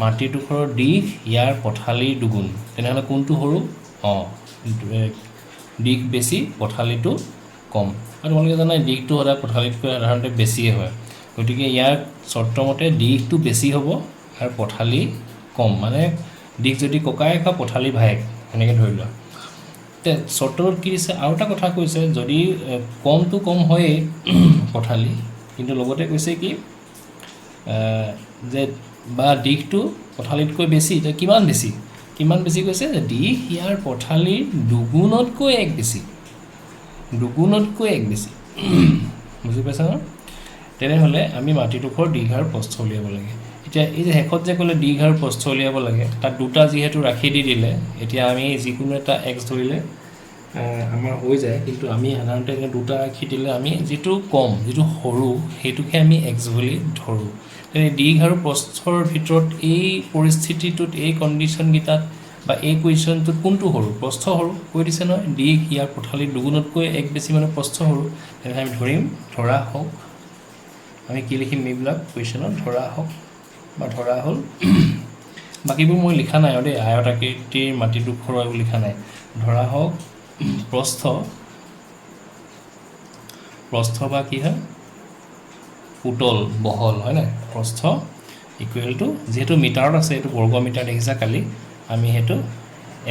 মাটিডোখৰৰ দিশ ইয়াৰ পথালিৰ দুগুণ তেনেহ'লে কোনটো সৰু দিশ বেছি পথালিটো কম আৰু তোমালোকে জানাই দিশটো সদায় পথালিতকৈ সাধাৰণতে বেছিয়ে হয় গতিকে ইয়াৰ চৰ্তমতে দিশটো বেছি হ'ব আৰু পথালি কম মানে দিশ যদি ককায়েক বা পথালি ভায়েক এনেকৈ ধৰি লোৱা তে চৰ্তটোত কি দিছে আৰু এটা কথা কৈছে যদি কমটো কম হয়েই পথালি কিন্তু লগতে কৈছে কি যে বা দিশটো পথালিতকৈ বেছি এতিয়া কিমান বেছি কৈছে যে দিশ ইয়াৰ পথালিৰ দুগুণতকৈ এক বেছি বুজি পাইছা ন তেনেহ'লে আমি মাটিডোখৰ দীঘাৰ প্ৰস্থ উলিয়াব লাগে এতিয়া এই যে শেষত যে ক'লে দীঘাৰ প্ৰস্থ উলিয়াব লাগে তাত দুটা যিহেতু ৰাখি দি দিলে এতিয়া আমি যিকোনো এটা এক্স ধৰিলে আমাৰ হৈ যায় কিন্তু আমি সাধাৰণতে দুটা ৰাখি দিলে আমি যিটো কম যিটো সৰু সেইটোকে আমি এক্স বুলি ধৰোঁ তেনে দীঘ আৰু প্ৰস্থৰ ভিতৰত এই পৰিস্থিতিটোত এই কণ্ডিশ্যনকেইটাত বা এই কুৱেশ্যনটোত কোনটো সৰু প্ৰস্থ সৰু কৈ দিছে নহয় দীঘ ইয়াৰ পথালিৰ দুগুণতকৈ এক বেছি মানে প্ৰস্থ সৰু তেনেহ'লে আমি ধৰিম ধৰা হওক আমি কি লিখিম এইবিলাক কুৱেশ্যনত ধৰা হওক বা ধৰা হ'ল বাকীবোৰ মই লিখা নাই আৰু দেই আয়তাকৃতিৰ মাটিডোখৰ এইবোৰ লিখা নাই ধৰা হওক প্ৰস্থ বা কি হয় পুতল বহল হয় নাই প্ৰস্থ ইকুৱেল টু যিহেতু মিটাৰত আছে এইটো বৰ্গ মিটাৰ দেখিছা কালি আমি সেইটো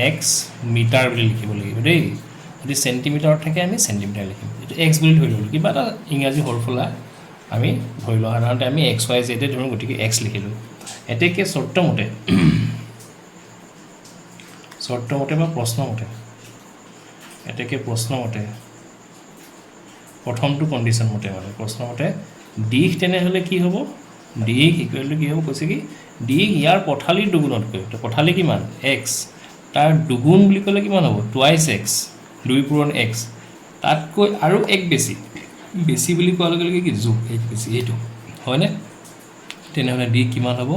এক্স মিটাৰ বুলি লিখিব লাগিব দেই যদি চেণ্টিমিটাৰত থাকে আমি চেণ্টিমিটাৰ লিখিম এইটো এক্স বুলি ধৰি ল'লোঁ কিবা এটা ইংৰাজী সৰফলা আমি ধৰি লওঁ সাধাৰণতে আমি এক্স ৱাই জেডে ধৰোঁ গতিকে এক্স লিখিলোঁ এতেকে চৰ্তমতে বা প্ৰশ্নমতে এতেকে প্ৰশ্নমতে প্ৰথমটো কণ্ডিশ্যন মতে মানে প্ৰশ্নমতে দিশ তেনেহ'লে কি হ'ব দিশ ইকুৱেল টু কি হ'ব কৈছে কি দিশ ইয়াৰ পথালিৰ দুগুণতকৈ পথালি কিমান এক্স তাৰ দুগুণ বুলি ক'লে কিমান হ'ব টুৱাইছ এক্স 2 পূৰণ এক্স তাতকৈ আৰু এক বেছি বুলি কোৱাৰ লগে লগে কি যোগ এক বেছি এইটো হয়নে তেনেহ'লে দিশ কিমান হ'ব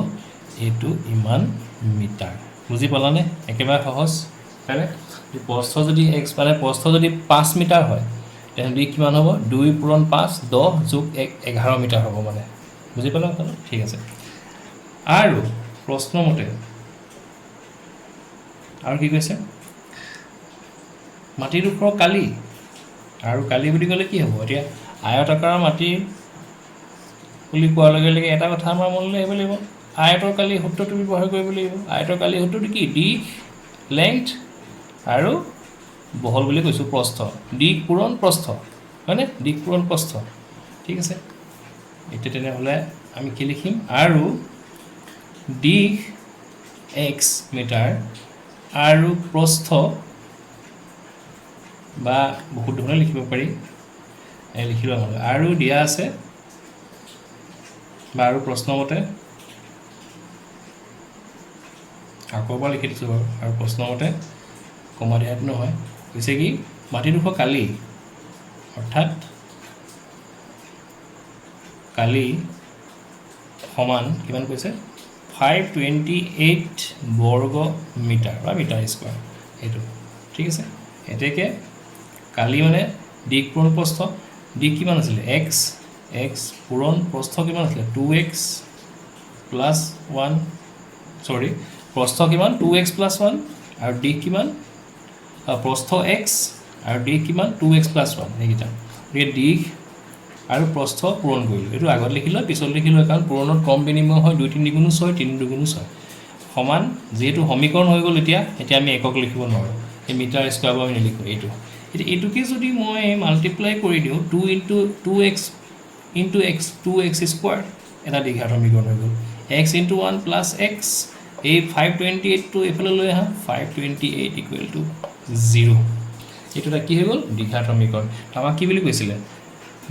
এইটো ইমান মিটাৰ বুজি পালানে একেবাৰে সহজ হয়নে প্ৰস্থ যদি এক্স মানে প্ৰস্থ যদি 5 মিটাৰ হয় তেনে দিশ কিমান হ'ব 2 পূৰণ 5 10 যোগ 11 মিটাৰ হ'ব মানে বুজি পালা ঠিক আছে আৰু প্ৰশ্নমতে আৰু কি কৈছে মাটিডোখৰ কালি আৰু কালি বুলি ক'লে কি হ'ব এতিয়া আয়তাকাৰ মাটি বুলি কোৱাৰ লগে লগে এটা কথা আমাৰ মনলৈ আহিব লাগিব আয়তৰ কালি সূত্ৰটো ব্যৱহাৰ কৰিব লাগিব আয়তৰ কালি সূত্ৰটো কি দিশ লেংথ আৰু বহল বুলি কৈছোঁ প্ৰস্থ দিশ পূৰণ প্ৰস্থ হয়নে দিশ পূৰণ প্ৰস্থ ঠিক আছে এতিয়া তেনেহ'লে আমি কি লিখিম আৰু দিশ এক্স মিটাৰ আৰু প্ৰস্থ বা বহুত ধৰণে লিখিব পাৰি লিখি লোৱা হ'ল আৰু দিয়া আছে বা আৰু প্ৰশ্নমতে আকৌ এবাৰ লিখি দিছোঁ বাৰু আৰু প্ৰশ্নমতে কমা দিয়াত নহয় কৈছে কি মাটিডোখৰ কালি অৰ্থাৎ কালি সমান কিমান কৈছে 528 বৰ্গ মিটাৰ বা মিটাৰ স্কোৱাৰ এইটো ঠিক আছে এতেকে কালি মানে দিশ পূৰণ প্ৰস্থ দিশ কিমান আছিলে এক্স পূৰণ প্ৰস্থ কিমান আছিলে 2x প্লাছ 1 চৰি প্ৰস্থ কিমান 2x প্লাছ 1 আৰু দিশ কিমান প্ৰস্থ x আৰু দিশ কিমান 2x প্লাছ 1 এইকেইটা গতিকে দিশ আৰু প্ৰস্থ পূৰণ কৰিলোঁ এইটো আগত লিখিলোঁ পিছত লিখিলোঁ কাৰণ পূৰণত কম বিনিময় হয় 2 3 গুণ 6 3 2 গুণ 6 সমান যিহেতু সমীকৰণ হৈ গ'ল এতিয়া আমি একক লিখিব নোৱাৰোঁ এই মিটাৰ স্কোৱাৰ আমি নিলিখোঁ এতিয়া এইটোকে যদি মই মাল্টিপ্লাই কৰি দিওঁ 2x স্কোৱাৰ এটা দীঘাৰ সমীকৰণ হৈ গ'ল x × 1 প্লাছ x এই 528টো এইফালে লৈ আহা 528 ইকুৱেল টু 0 এইটো এটা কি হৈ গ'ল দীঘাত সমীকৰণ আমাক কি বুলি কৈছিলে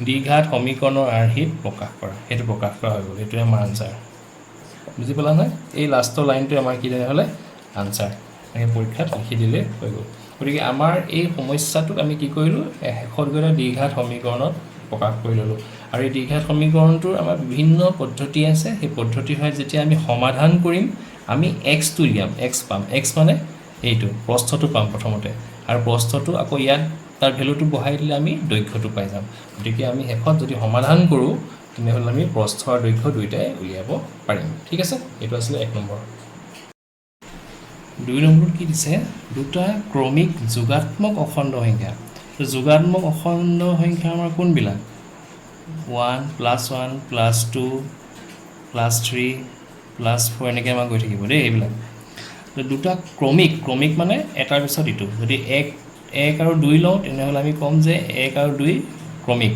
দীঘাত সমীকৰণৰ আৰ্হিত প্ৰকাশ কৰা সেইটো প্ৰকাশ কৰা হৈ গ'ল এইটোৱে আমাৰ আনচাৰ বুজি পালা নহয় এই লাষ্টৰ লাইনটো আমাৰ কি তেনেহ'লে আনচাৰ এনেকৈ পৰীক্ষাত লিখি দিলে হৈ গ'ল গতিকে আমাৰ এই সমস্যাটোক আমি কি কৰিলোঁ শেষত গৈ দীঘাত সমীকৰণত প্ৰকাশ কৰি ল'লোঁ আৰু এই দীঘাত সমীকৰণটোৰ আমাৰ বিভিন্ন পদ্ধতি আছে সেই পদ্ধতিৰ সহায়ত যেতিয়া আমি সমাধান কৰিম আমি এক্সটো উলিয়াম এক্স পাম এক্স মানে এইটো প্ৰস্থটো পাম প্ৰথমতে আৰু প্ৰস্থটো আকৌ ইয়াত তাৰ ভেলুটো বহাই দিলে আমি দৈৰ্ঘ্যটো পাই যাম গতিকে আমি শেষত যদি সমাধান কৰোঁ তেনেহ'লে আমি প্ৰস্থ আৰু দৈৰ্ঘ্য দুয়োটাই উলিয়াব পাৰিম ঠিক আছে এইটো আছিলে 1 নম্বৰ 2 নম্বৰত কি দিছে দুটা ক্ৰমিক যোগাত্মক অখণ্ড সংখ্যা যোগাত্মক অখণ্ড সংখ্যা আমাৰ কোনবিলাক 1 + 1 + 2 + 3 + 4 এনেকৈ আমাৰ গৈ থাকিব দেই এইবিলাক দুটা ক্ৰমিক মানে এটাৰ পিছত ইটো যদি 1 আৰু 2 লওঁ তেনেহ'লে আমি ক'ম যে 1 আৰু 2 ক্ৰমিক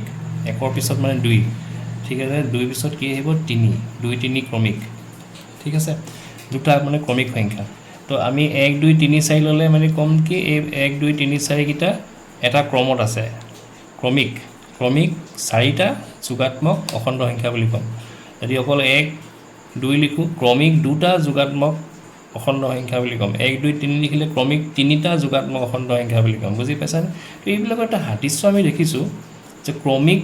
1ৰ পিছত মানে 2 ঠিক আছে 2 পিছত কি আহিব 3 2 3 ক্ৰমিক ঠিক আছে দুটা মানে ক্ৰমিক সংখ্যা তো আমি 1 2 3 4 ল'লে মানে ক'ম কি এই 1 2 3 4 কেইটা এটা ক্ৰমত আছে ক্ৰমিক 4টা যোগাত্মক অখণ্ড সংখ্যা বুলি ক'ম যদি অকল 1 2 লিখোঁ ক্ৰমিক দুটা যোগাত্মক অখণ্ড সংখ্যা বুলি ক'ম 1 2 3 লিখিলে ক্ৰমিক তিনিটা যোগাত্মক অখণ্ড সংখ্যা বুলি ক'ম বুজি পাইছানে তো এইবিলাকৰ এটা সাদৃশ্য আমি দেখিছোঁ যে ক্ৰমিক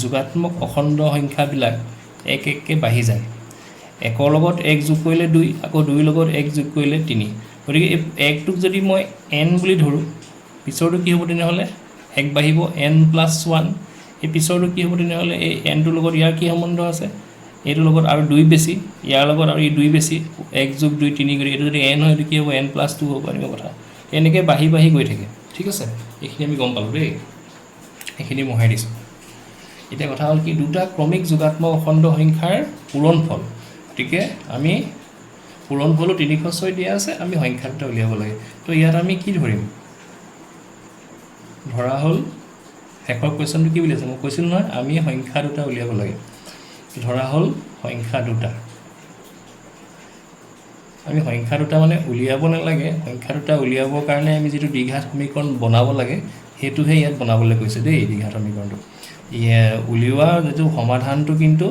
যোগাত্মক অখণ্ড সংখ্যাবিলাক এক এককৈ বাঢ়ি যায় 1ৰ লগত 1 যোগ কৰিলে 2 আকৌ 2ৰ লগত 1 যোগ কৰিলে 3 গতিকে এই 1টোক যদি মই n বুলি ধৰোঁ পিছৰটো কি হ'ব তেনেহ'লে 1 বাঢ়িব n + 1 এই পিছৰটো কি হ'ব তেনেহ'লে এই nটোৰ লগত ইয়াৰ কি সম্বন্ধ আছে এইটোৰ লগত আৰু 2 বেছি ইয়াৰ লগত আৰু এই 2 বেছি 1 যোগ 2 3 কৰি এইটো যদি n হয় এইটো কি হ'ব n + 2 হ'ব এনেকুৱা কথা এনেকৈ বাঢ়ি বাঢ়ি গৈ থাকে ঠিক আছে এইখিনি আমি গম পালোঁ দেই এইখিনি মোহাই দিছোঁ এতিয়া কথা হ'ল কি দুটা ক্ৰমিক যোগাত্মক অখণ্ড সংখ্যাৰ পূৰণফল গতিকে আমি পূৰণফলো 306 দিয়া আছে আমি সংখ্যা দুটা উলিয়াব লাগে তো ইয়াত আমি কি ধৰিম ধৰা হ'ল শেষৰ কুৱেশ্যনটো কি বুলি আছে মই কৈছিলোঁ নহয় আমি সংখ্যা দুটা উলিয়াব লাগে ধৰা হ'ল সংখ্যা দুটা আমি সংখ্যা দুটা মানে উলিয়াব নালাগে সংখ্যা দুটা উলিয়াবৰ কাৰণে আমি যিটো দ্বিঘাত সমীকৰণ বনাব লাগে সেইটোহে ইয়াত বনাবলৈ কৈছে দেই দ্বিঘাত সমীকৰণটো উলিওৱা যিটো সমাধানটো কিন্তু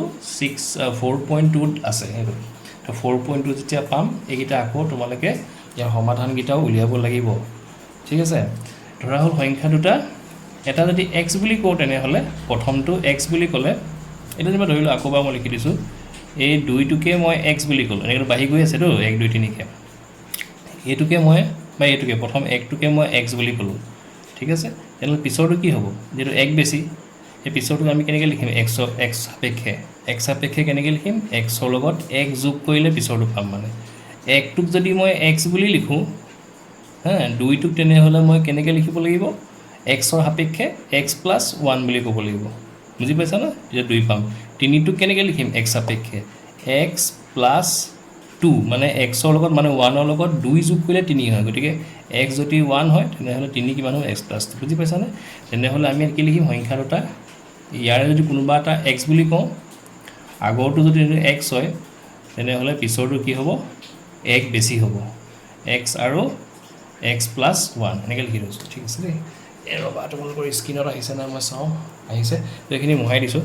4.2 আছে সেইটো তো 4.2 যেতিয়া পাম এইকেইটা আকৌ তোমালোকে ইয়াৰ সমাধানকেইটাও উলিয়াব লাগিব ঠিক আছে ধৰা হ'ল সংখ্যা দুটা এটা যদি x বুলি কওঁ তেনেহ'লে প্ৰথমটো x বুলি ক'লে এটা যেনিবা ধৰি লওঁ আকৌ মই লিখি দিছোঁ এই 2টোকে মই x বুলি ক'লোঁ এনেকৈ বাঢ়ি গৈ আছেতো 1 2 3কে এইটোকে মই বা এইটোকে প্ৰথম 1টোকে মই x বুলি ক'লোঁ ঠিক আছে তেনেহ'লে পিছৰটো কি হ'ব যিটো 1 বেছি এই পিছৰটোক আমি কেনেকৈ লিখিম x সাপেক্ষে কেনেকৈ লিখিম xৰ লগত 1 যোগ কৰিলে পিছৰটো পাম মানে 1টোক যদি মই x বুলি লিখোঁ হা 2টোক তেনেহ'লে মই কেনেকৈ লিখিব লাগিব xৰ সাপেক্ষে x + 1 বুলি ক'ব লাগিব বুজি পাইছা না এতিয়া 2 পাম 3টোক কেনেকৈ লিখিম x সাপেক্ষে x + 2 মানে xৰ লগত মানে 1ৰ লগত 2 যোগ কৰিলে 3 হয় গতিকে x যদি 1 হয় তেনেহ'লে 3 কিমান হ'ব x + 2 বুজি পাইছানে তেনেহ'লে আমি কি লিখিম সংখ্যা দুটা ইয়াৰে যদি কোনোবা এটা x বুলি কওঁ আগৰটো যদি x হয় তেনেহ'লে পিছৰটো কি হ'ব 1 বেছি হ'ব x আৰু x + 1 এনেকৈ লিখি দিছোঁ ঠিক আছে দেই ৰ'বা তোমালোকৰ স্ক্ৰীনত আহিছে না মই চাওঁ আহিছে তো এইখিনি মোহাই দিছোঁ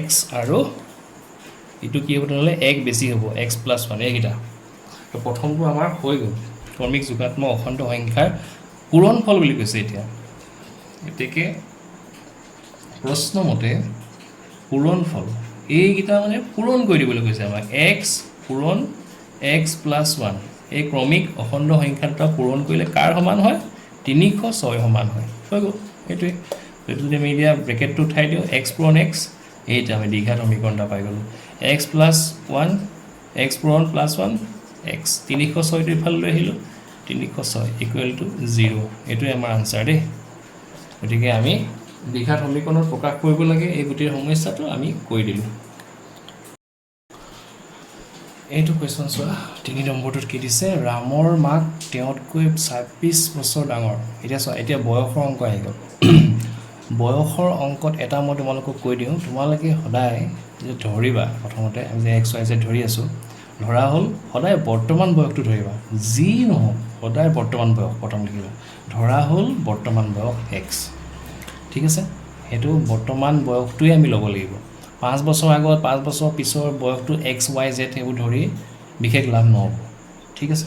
x আৰু এইটো কি হ'ব তেনেহ'লে 1 বেছি হ'ব x + 1 এইকেইটা তো প্ৰথমটো আমাৰ হৈ গ'ল ক্ৰমিক যোগাত্মক অখণ্ড সংখ্যাৰ পূৰণফল বুলি কৈছে এতিয়া গতিকে প্ৰশ্নমতে পূৰণফল এইকেইটা মানে পূৰণ কৰি দিবলৈ কৈছে আমাক x পূৰণ x + 1 এই ক্ৰমিক অখণ্ড সংখ্যা দুটা পূৰণ কৰিলে কাৰ সমান হয় 306 সমান হয় হৈ গ'ল সেইটোৱে এইটো যদি আমি এতিয়া ব্ৰেকেটটো উঠাই দিওঁ x পূৰণ x এইটা আমি দ্বিঘাত সমীকৰণ এটা পাই গ'লোঁ x + 1 x পূৰণ + 1 x 306টো ইফালে লৈ আহিলোঁ 306 = 0 এইটোৱে আমাৰ আনচাৰ দেই গতিকে আমি দ্বিঘাত সমীকৰণত প্ৰকাশ কৰিব লাগে এই গোটেই সমস্যাটো আমি কৰি দিলোঁ এইটো কুৱেশ্যন চোৱা 3 নম্বৰটোত কি দিছে ৰামৰ মাক তেওঁতকৈ 26 বছৰ ডাঙৰ এতিয়া চোৱা এতিয়া বয়সৰ অংক আহি গ'ল বয়সৰ অংকত এটা মই তোমালোকক কৈ দিওঁ তোমালোকে সদায় যে ধৰিবা প্ৰথমতে আমি যে x y z ধৰি আছোঁ ধৰা হ'ল সদায় বৰ্তমান বয়সটো ধৰিবা যি নহওক সদায় বৰ্তমান বয়স প্ৰথম লিখিবা ধৰা হ'ল বৰ্তমান বয়স x ঠিক আছে সেইটো বৰ্তমান বয়সটোৱে আমি ল'ব লাগিব 5 বছৰ আগত 5 বছৰ পিছৰ বয়সটো x y z এইবোৰ ধৰি বিশেষ লাভ নহ'ব ঠিক আছে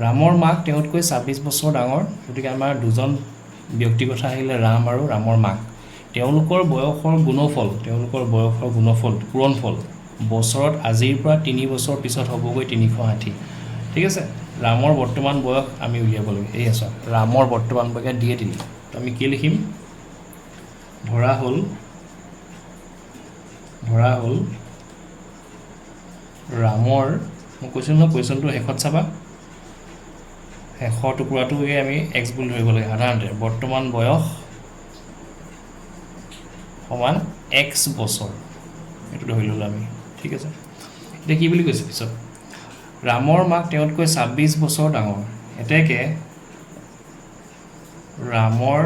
ৰামৰ মাক তেওঁতকৈ 26 বছৰ ডাঙৰ গতিকে আমাৰ দুজন ব্যক্তিৰ কথা আহিলে ৰাম আৰু ৰামৰ মাক তেওঁলোকৰ বয়সৰ গুণফল পূৰণফল বছৰত আজিৰ পৰা 3 বছৰ পিছত হ'বগৈ 360 ঠিক আছে ৰামৰ বৰ্তমান বয়স আমি উলিয়াব লাগে এই আছে ৰামৰ বৰ্তমান বয়স দিয়ে দিলি তো আমি কি লিখিম ধৰা হ'ল ৰামৰ মই কৈছিলোঁ নহয় কুৱেশ্যনটো শেষত চাবা শেষৰ টুকুৰাটোকে আমি x বুলি ধৰিব লাগে সাধাৰণতে বৰ্তমান বয়স সমান x বছৰ এইটো ধৰি ল'লোঁ আমি ঠিক আছে এতিয়া কি বুলি কৈছে পিছত ৰামৰ মাক তেওঁতকৈ 26 বছৰ ডাঙৰ এতেকে ৰামৰ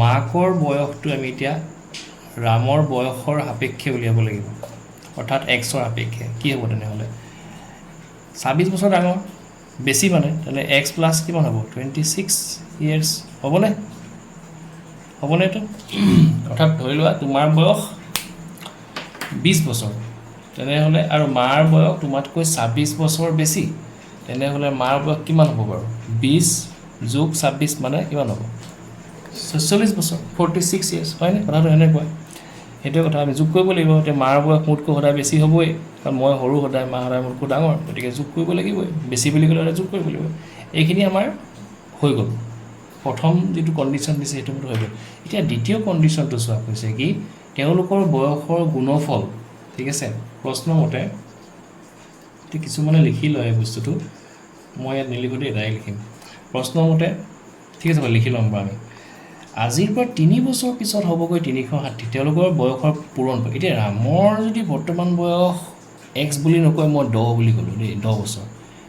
মাকৰ বয়সটো আমি এতিয়া ৰামৰ বয়সৰ সাপেক্ষে উলিয়াব লাগিব অৰ্থাৎ xৰ সাপেক্ষে কি হ'ব তেনেহ'লে 26 বছৰ ডাঙৰ বেছি মানে তেনে x + কিমান হ'ব 26 years হ'বনে হ'বনে এইটো অৰ্থাৎ ধৰি লোৱা তোমাৰ বয়স 20 বছৰ তেনেহ'লে আৰু মাৰ বয়স তোমাতকৈ 26 বছৰ বেছি তেনেহ'লে মাৰ বয়স কিমান হ'ব বাৰু 20 যোগ 26 মানে কিমান হ'ব 46 বছৰ 46 ইয়াৰ্ছ হয়নে কথাটো এনেকুৱা সেইটোৱে কথা আমি যোগ কৰিব লাগিব এতিয়া মাৰ বয়স মোতকৈ সদায় বেছি হ'বই কাৰণ মই সৰু সদায় মা সদায় মোতকৈ ডাঙৰ গতিকে যোগ কৰিব লাগিবই বেছি বুলি ক'লে যোগ কৰিব লাগিব এইখিনি আমাৰ হৈ গ'ল প্ৰথম যিটো কণ্ডিশ্যন দিছে সেইটো হৈ গ'ল এতিয়া দ্বিতীয় কণ্ডিশ্যনটো চোৱা হৈছে কি তেওঁলোকৰ বয়সৰ গুণফল ঠিক আছে প্ৰশ্নমতে এতিয়া কিছুমানে লিখি লয় এই বস্তুটো মই ইয়াত নিলিখোঁ দেই ডাইৰেক্ট লিখিম প্ৰশ্নমতে ঠিক আছে লিখি ল'ম বাৰু আমি আজিৰ পৰা 3 বছৰ পিছত হ'বগৈ 360 তেওঁলোকৰ বয়সৰ পূৰণ এতিয়া ৰামৰ যদি বৰ্তমান বয়স এক্স বুলি নকয় মই 10 বুলি ক'লোঁ দেই 10 বছৰ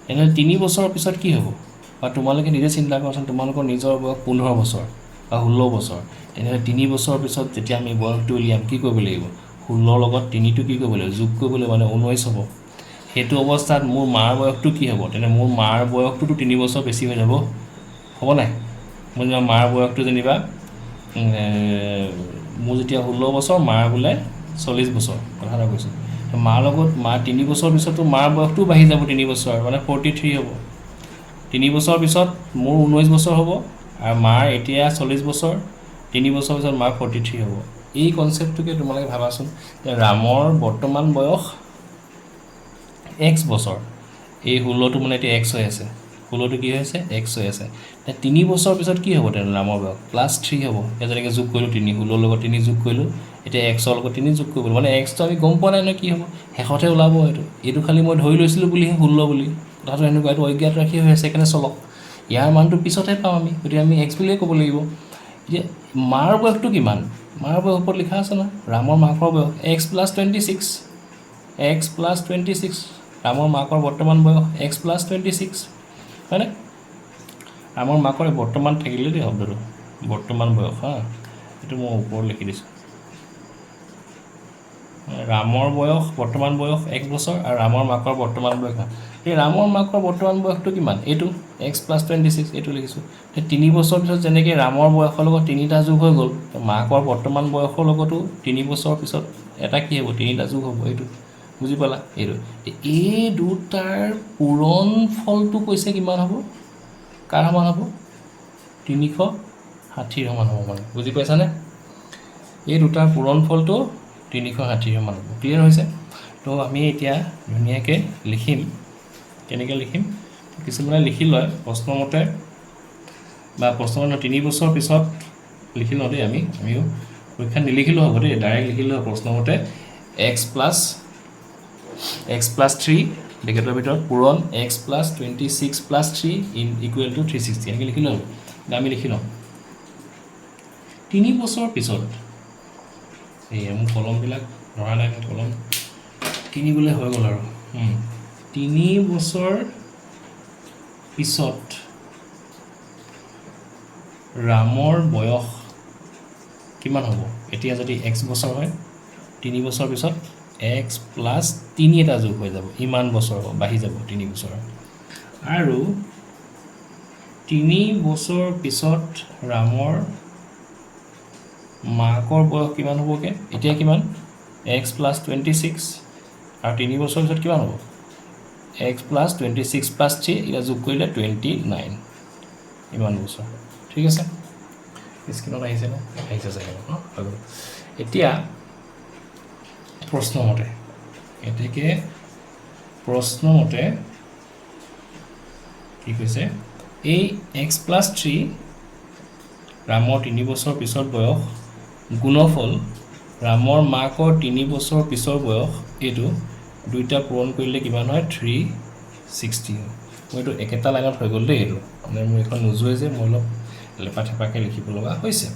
এনেহ'লে 3 বছৰৰ পিছত কি হ'ব বা তোমালোকে নিজে চিন্তা কৰাচোন তোমালোকৰ নিজৰ বয়স 15 বছৰ বা 16 বছৰ তেনেহ'লে 3 বছৰৰ পিছত যেতিয়া আমি বয়সটো উলিয়াম কি কৰিব লাগিব 16 লগত 3টো কি কৰিব লাগিব যোগ কৰিব লাগিব মানে 19 হ'ব সেইটো অৱস্থাত মোৰ মাৰ বয়সটো কি হ'ব তেনে মোৰ মাৰ বয়সটোতো 3 বছৰ বেছি হৈ যাব হ'ব নাই মই যেনিবা মাৰ বয়সটো যেনিবা মোৰ যেতিয়া 16 বছৰ মাৰ বোলে 40 বছৰ কথা এটা কৈছোঁ মাৰ লগত মাৰ 3 বছৰ পিছতো মাৰ বয়সটোও বাঢ়ি যাব 3 বছৰ মানে 43 হ'ব 3 বছৰ পিছত মোৰ 19 বছৰ হ'ব আৰু মাৰ এতিয়া 40 বছৰ 3 বছৰ পিছত মাৰ 43 হ'ব এই কনচেপ্টটোকে তোমালোকে ভাবাচোন যে ৰামৰ বৰ্তমান বয়স x বছৰ এই 16টো মানে এতিয়া x হৈ আছে 16টো কি হৈ আছে x হৈ আছে 3 বছৰ পিছত কি হ'ব তেনে ৰামৰ বয়স +3 হ'ব এতিয়া যেনেকৈ যোগ কৰিলোঁ 3 16 লগত 3 যোগ কৰিলোঁ এতিয়া x লগত 3 যোগ কৰিব মানে xটো আমি গম পোৱা নাই নহয় কি হ'ব শেষতহে ওলাব এইটো খালি মই ধৰি লৈছিলোঁ বুলিহে 16 বুলি কথাটো এনেকুৱা এইটো অজ্ঞাত ৰাখি হৈ আছে সেইকাৰণে চলক ইয়াৰ মানটো পিছতহে পাওঁ আমি গতিকে আমি x বুলিয়ে ক'ব লাগিব এতিয়া মাৰ বয়সটো কিমান মাৰ বয়স ওপৰত লিখা আছে না ৰামৰ মাকৰ বয়স x + 26 ৰামৰ মাকৰ বৰ্তমান বয়স x + 26 হয়নে ৰামৰ মাকৰ বৰ্তমান থাকিলে দেই শব্দটো বৰ্তমান বয়স হা এইটো মই ওপৰত লিখি দিছোঁ ৰামৰ বয়স বৰ্তমান বয়স 1 বছৰ আৰু ৰামৰ মাকৰ বৰ্তমান বয়স এই ৰামৰ মাকৰ বৰ্তমান বয়সটো কিমান এইটো x + 26 এইটো লিখিছোঁ সেই 3 বছৰ পিছত যেনেকৈ ৰামৰ বয়সৰ লগত 3টা যোগ হৈ গ'ল মাকৰ বৰ্তমান বয়সৰ লগতো 3 বছৰ পিছত এটা কি হ'ব 3টা যোগ হ'ব এইটো বুজি পালা এইটো এই দুটাৰ পূৰণ ফলটো কৈছে কিমান হ'ব কাৰ সমান হ'ব 360 সমান হ'ব মানে বুজি পাইছানে এই দুটাৰ পূৰণ ফলটো 360 সমান হ'ব ক্লিয়াৰ হৈছে তো আমি এতিয়া ধুনীয়াকৈ লিখিম কেনেকৈ লিখিম কিছুমানে লিখি লয় প্ৰশ্নমতে বা প্ৰশ্নমতে 3 বছৰ পিছত লিখি লওঁ দেই আমিও পৰীক্ষা নিলিখিলেও হ'ব দেই ডাইৰেক্ট লিখিলেও প্ৰশ্নমতে x + 3 ব্ৰেকেটৰ ভিতৰত পূৰণ x + 26 + 3 = 360 এনেকৈ লিখি লওঁ আমি লিখি লওঁ 3 বছৰ পিছত এই মোৰ কলমবিলাক ধৰা নাই মোৰ কলম কিনিবলৈ হৈ গ'ল আৰু 3 বছৰ পিছত ৰামৰ বয়স কিমান হ'ব এতিয়া যদি x বছৰ হয় 3 বছৰ পিছত x + 3 এটা যোগ হৈ যাব ইমান বছৰ বাঢ়ি যাব 3 বছৰ আৰু 3 বছৰ পিছত ৰামৰ মাকৰ বয়স কিমান হ'বগৈ এতিয়া কিমান x + 26 আৰু 3 বছৰ পিছত কিমান হ'ব x + 26 + 3 এটা যোগ কৰিলে 29 ইমান বছৰ ঠিক আছে স্ক্ৰীনত আহিছে নে আহিছে চাগে এতিয়া প্ৰশ্নমতে কি কৈছে এই x + 3 ৰামৰ 3 বছৰ পিছৰ বয়স গুণফল ৰামৰ মাকৰ 3 বছৰ পিছৰ বয়স এইটো দুইটা পূৰণ কৰিলে কিমান হয় 360 হয় মোৰ এইটো একেটা লাইনত হৈ গ'ল দেই এইটো মানে মোৰ এখন নোযোৱে যে মই অলপ লেপা থেপাকৈ লিখিব লগা হৈছে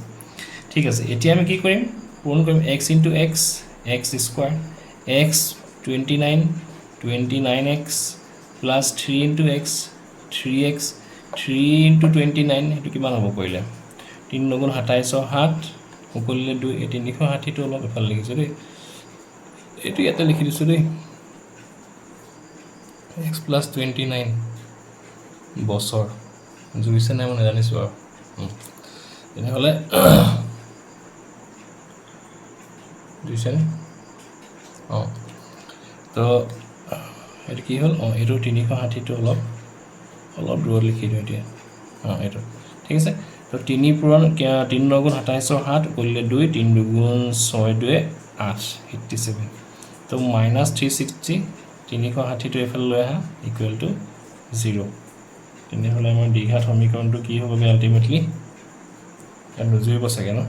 ঠিক আছে এতিয়া আমি কি কৰিম পূৰণ কৰিম x * x x² x 29x + 3 * x 3x 3 × 29 সেইটো কিমান হ'ব কৰিলে 3 × 9 = 27 7 সকলোলে 2 360টো অলপ এফালে লিখিছোঁ দেই এইটো ইয়াতে লিখি দিছোঁ দেই x + 29 বছৰ জুৰিছে নাই মই নাজানিছোঁ আৰু তেনেহ'লে দিছে তো এইটো কি হ'ল এইটো 360টো অলপ দূৰত লিখি দিওঁ এতিয়া এইটো ঠিক আছে তো 3 পূৰণ 3 9 গুণ 27 7 কৰিলে 2 3 2 গুণ 6 2 8 87 তো -360 360টো এফালে লৈ আহা ইকুৱেল টু 0 তেনেহ'লে আমাৰ দ্বিঘাত সমীকৰণটো কি হ'বগৈ আল্টিমেটলি এটা নুজুৰিব চাগে ন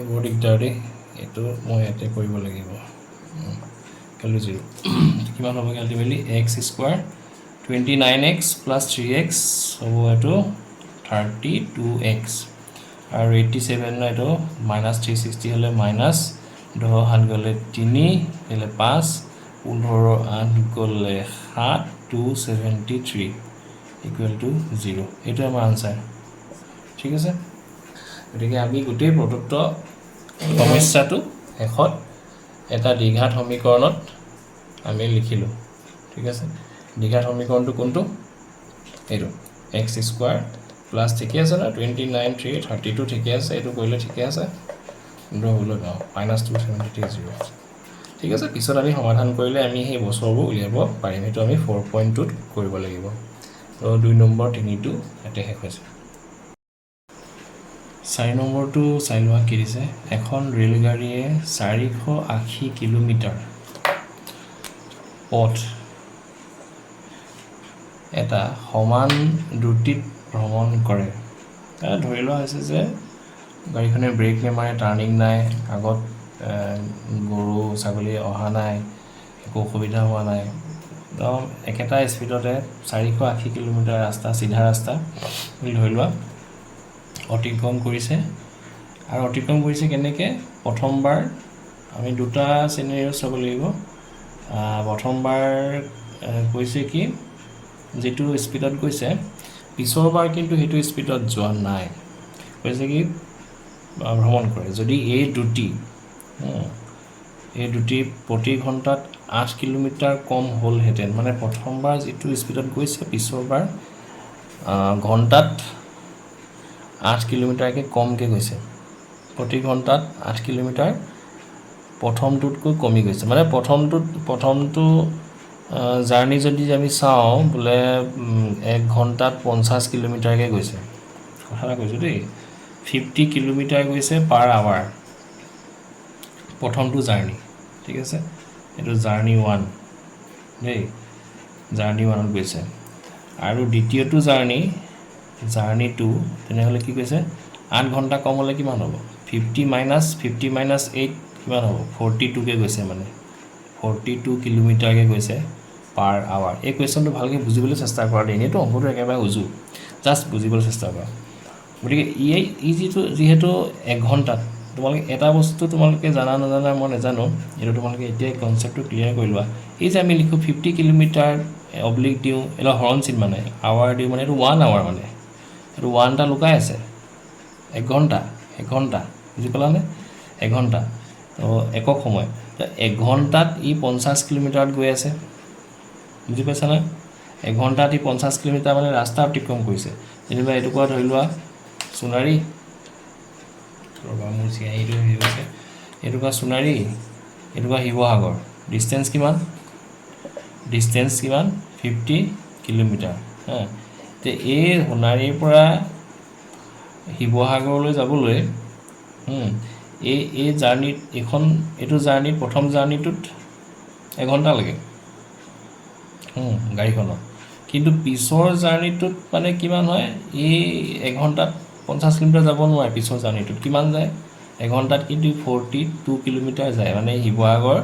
বৰ দিগদাৰ দেই এইটো মই ইয়াতে কৰিব লাগিব ইকুৱেল টু 0 কিমান হ'বগৈ ultimately x² 29x plus 3x হ'ব এইটো 32x আৰু 87 এইটো -360 হ'লে মাইনাছ 10 হাত গ'লে 3 হ'লে 5 15 8 গ'লে 7 273 ইকুৱেল টু 0 এইটো আমাৰ আনচাৰ ঠিক আছে গতিকে আমি গোটেই প্ৰদত্ত সমস্যাটো শেষত এটা দ্বিঘাত সমীকৰণত আমি লিখিলোঁ ঠিক আছে দ্বিঘাত সমীকৰণটো কোনটো এইটো x² প্লাছ ঠিকে আছে না 29 3 32 ঠিকে আছে এইটো কৰিলে ঠিকে আছে কিন্তু হ'ল -273 0 ঠিক আছে পিছত আমি সমাধান কৰিলে আমি সেই বছৰবোৰ উলিয়াব পাৰিম এইটো আমি 4.2ত কৰিব লাগিব তো 2 নম্বৰ 3টো ইয়াতে শেষ হৈছে 4 নম্বৰটো চাই লোৱা কি দিছে এখন ৰেলগাড়ীয়ে 480 কিলোমিটাৰ পথ এটা সমান দ্ৰুতিত ভ্ৰমণ কৰে ধৰি লোৱা হৈছে যে গাড়ীখনে ব্ৰেক নেমাৰে টাৰ্ণিং নাই আগত গৰু ছাগলী অহা নাই একো অসুবিধা হোৱা নাই একদম একেটা স্পীডতে 480 কিলোমিটাৰ ৰাস্তা চিধা ৰাস্তা বুলি ধৰি লোৱা অতিক্ৰম কৰিছে আৰু অতিক্ৰম কৰিছে কেনেকৈ প্ৰথমবাৰ আমি দুটা চিনেৰিঅ চাব লাগিব প্ৰথমবাৰ কৈছে কি যেটো স্পীডত গৈছে পিছৰবাৰ কিন্তু সেইটো স্পীডত যোৱা নাই কৈছে কি ভ্ৰমণ কৰে যদি এই দুটি প্ৰতি ঘণ্টাত 8 কিলোমিটাৰ কম হ'লহেঁতেন মানে প্ৰথমবাৰ যেটো স্পীডত গৈছে পিছৰবাৰ ঘণ্টাত 8 কিলোমিটাৰকৈ কমকৈ গৈছে প্ৰতি ঘণ্টাত 8 কিলোমিটাৰ প্ৰথমটোতকৈ কমি গৈছে মানে প্ৰথমটো জাৰ্নি যদি আমি চাওঁ বোলে 1 ঘণ্টাত 50 কিলোমিটাৰকৈ গৈছে কথা এটা কৈছোঁ দেই 50 কিলোমিটাৰ গৈছে পাৰ আৱাৰ প্ৰথমটো জাৰ্নি ঠিক আছে এইটো জাৰ্নি 1 দেই জাৰ্নি 1ত গৈছে আৰু দ্বিতীয়টো জাৰ্নি 2 তেনেহ'লে কি কৈছে 8 ঘণ্টা কম হ'লে কিমান হ'ব 50 মাইনাছ 8 কিমান হ'ব 42কৈ গৈছে মানে 42 কিলোমিটাৰকৈ গৈছে পাৰ আৱাৰ এই কুৱেশ্যনটো ভালকৈ বুজিবলৈ চেষ্টা কৰা দেই এনেইতো অংকটো একেবাৰে উজু জাষ্ট বুজিবলৈ চেষ্টা কৰা গতিকে যিহেতু 1 ঘণ্টাত তোমালোকে এটা বস্তু তোমালোকে জানা নাজানা মই নাজানো এইটো তোমালোকে এতিয়াই কনচেপ্টটো ক্লিয়াৰ কৰি লোৱা এই যে আমি লিখোঁ 50 কিলোমিটাৰ অব্লিক দিওঁ এটা হৰণ চিন মানে আৱাৰ দিওঁ মানে এইটো 1 আৱাৰ মানে এইটো 1টা লুকাই আছে 1 ঘণ্টা বুজি পালানে 1 ঘণ্টা তো একক সময় 1 ঘণ্টাত ই 50 কিলোমিটাৰত গৈ আছে বুজি পাইছানে 1 ঘণ্টাত ই 50 কিলোমিটাৰ মানে ৰাস্তা অতিক্ৰম কৰিছে যেনিবা এইটো কোৱা ধৰি লোৱা সোণাৰী মোৰ চিয়াহীটো হেৰি হৈছে এইটো কোৱা সোণাৰী এইটো কোৱা শিৱসাগৰ ডিষ্টেঞ্চ কিমান 50 কিলোমিটাৰ তে এই সোণাৰীৰ পৰা শিৱসাগৰলৈ যাবলৈ এই জাৰ্নিত এইটো জাৰ্নিত প্ৰথম জাৰ্নিটোত 1 ঘণ্টা লাগে গাড়ীখনত কিন্তু পিছৰ জাৰ্নিটোত মানে কিমান হয় এই 1 ঘণ্টাত 50 কিলোমিটাৰ যাব নোৱাৰে পিছৰ জাৰ্নিটোত কিমান যায় 1 ঘণ্টাত কিন্তু 42 কিলোমিটাৰ যায় মানে শিৱসাগৰ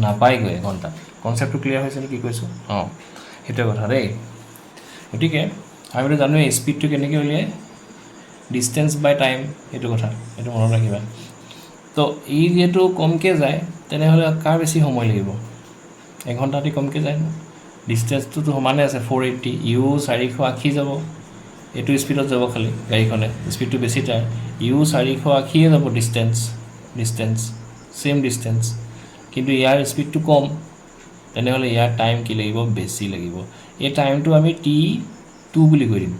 নাপায়গৈ 1 ঘণ্টাত কনচেপ্টটো ক্লিয়াৰ হৈছে নে কি কৈছোঁ সেইটোৱে কথা দেই গতিকে আমিতো জানোৱে স্পীডটো কেনেকৈ উলিয়াই ডিষ্টেঞ্চ বাই টাইম এইটো কথা এইটো মনত ৰাখিবা তো ই যিহেতু কমকৈ যায় তেনেহ'লে কাৰ বেছি সময় লাগিব 1 ঘণ্টাতে কমকৈ যায় ডিষ্টেঞ্চটোতো সমানে আছে 480 ইউ 480 যাব এইটো স্পীডত যাব খালি গাড়ীখনে স্পীডটো বেছি তাৰ ইউ 480 যাব ডিষ্টেঞ্চ ছেইম ডিষ্টেঞ্চ কিন্তু ইয়াৰ স্পীডটো কম তেনেহ'লে ইয়াৰ টাইম কি লাগিব বেছি লাগিব এই টাইমটো আমি T2 বুলি কৈ দিম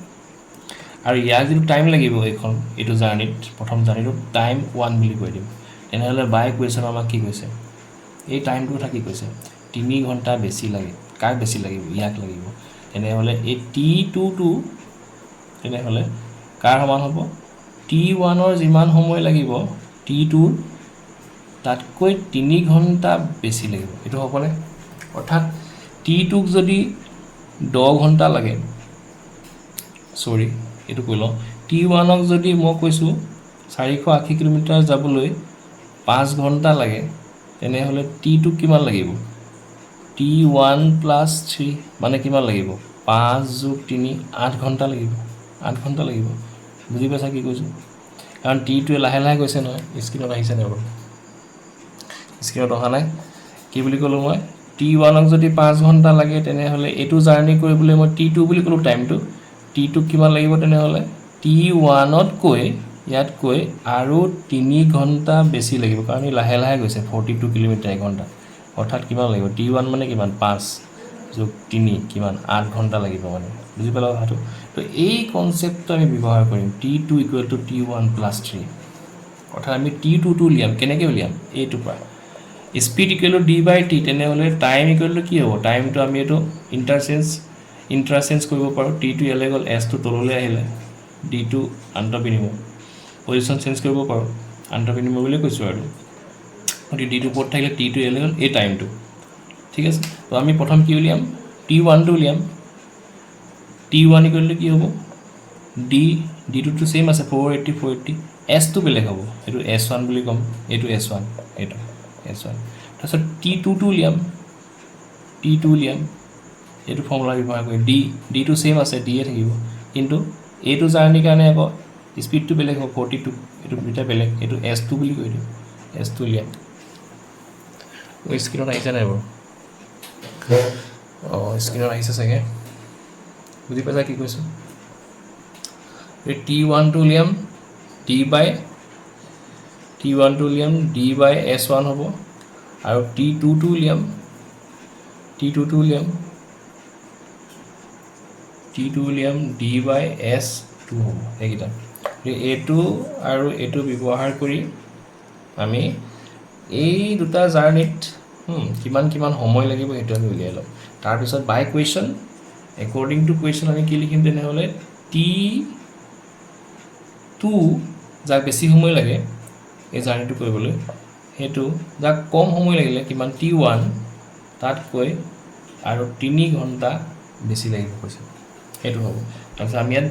আৰু ইয়াৰ যিটো টাইম লাগিব এইখন এইটো জাৰ্ণিত প্ৰথম জাৰ্ণিটো টাইম 1 বুলি কৈ দিম তেনেহ'লে বাই কুৱেশ্যন আমাক কি কৈছে এই টাইমটো থাকি কৈছে 3 ঘণ্টা বেছি লাগে কাক বেছি লাগিব ইয়াক লাগিব তেনেহ'লে এই T2টো তেনেহ'লে কাৰ সমান হ'ব T1ৰ যিমান সময় লাগিব T2ৰ তাতকৈ 3 ঘণ্টা বেছি লাগিব এইটো হ'বনে অৰ্থাৎ T2ক যদি 10 ঘণ্টা লাগে সৰি এইটো কৈ লওঁ T1ক যদি মই কৈছোঁ 480 কিলোমিটাৰ যাবলৈ 5 ঘণ্টা লাগে তেনেহ'লে T2ক কিমান লাগিব T1 + 3 মানে কিমান লাগিব 5 + 3 8 ঘণ্টা লাগিব 8 ঘণ্টা লাগিব বুজি পাইছা কি কৈছোঁ কাৰণ T2 লাহে লাহে গৈছে নহয় স্ক্ৰীনত আহিছে নাই বাৰু স্ক্ৰীনত অহা নাই কি বুলি ক'লোঁ মই T1ক যদি 5 ঘণ্টা লাগে তেনেহ'লে এইটো জাৰ্ণি কৰিবলৈ মই T2 বুলি ক'লোঁ টাইমটো T2ক কিমান লাগিব তেনেহ'লে T1তকৈ ইয়াতকৈ আৰু 3 ঘণ্টা বেছি লাগিব কাৰণ ই লাহে লাহে গৈছে 42 কিলোমিটাৰ এঘণ্টা অৰ্থাৎ কিমান লাগিব T1 মানে কিমান 5 + 3 কিমান 8 ঘণ্টা লাগিব মানে বুজি পালা কথাটো তো এই কনচেপ্টটো আমি ব্যৱহাৰ কৰিম T2 = T1 + 3 অৰ্থাৎ আমি T2টো উলিয়াম কেনেকৈ উলিয়াম এইটোৰ পৰা স্পীড = d/t তেনেহ'লে টাইম = কি হ'ব টাইমটো আমি এইটো ইণ্টাৰচেঞ্জ কৰিব পাৰোঁ T2 ইয়ালৈ গ'ল S টো তললৈ আহিলে D2 আন্তঃবিনিময় পজিশ্যন চেঞ্জ কৰিব পাৰোঁ আন্তঃবিনিময় বুলি কৈছোঁ আৰু গতিকে D2 ওপৰত থাকিলে T2 ইয়ালৈ গ'ল এই টাইমটো ঠিক আছে তো আমি প্ৰথম কি উলিয়াম T1টো উলিয়াম T1 = কি হ'ব D2টো ছেইম আছে 480 S টো বেলেগ হ'ব এইটো S1 বুলি ক'ম এইটো S1 এইটো S1 তাৰপিছত T2টো উলিয়াম এইটো ফৰ্মুলা ব্যৱহাৰ কৰি D2 ছেইম আছে D থাকিব কিন্তু এইটো জাৰ্ণিৰ কাৰণে আকৌ স্পীডটো বেলেগ হ'ব 42 এইটো দুটা বেলেগ এইটো S2 বুলি কৈ দিওঁ S2 উলিয়াম স্ক্ৰীনত আহিছে নাই বাৰু অঁ স্ক্ৰীনত আহিছে চাগে বুজি পাইছা কি কৈছোঁ T1টো উলিয়াম D/S1 হ'ব আৰু T2টো উলিয়াম D/S2 হ'ব এইকেইটা এইটো আৰু এইটো ব্যৱহাৰ কৰি আমি এই দুটা জাৰ্ণিত কিমান সময় লাগিব সেইটো আমি উলিয়াই ল'ম তাৰপিছত বাই কুৱেশ্যন একৰ্ডিং টু কুৱেশ্যন আমি কি লিখিম তেনেহ'লে T2 যাক বেছি সময় লাগে এই জাৰ্ণিটো কৰিবলৈ সেইটো যাক কম সময় লাগিলে কিমান T1 তাতকৈ আৰু 3 ঘণ্টা বেছি লাগিব কৈছে সেইটো হ'ব তাৰপিছত আমি ইয়াত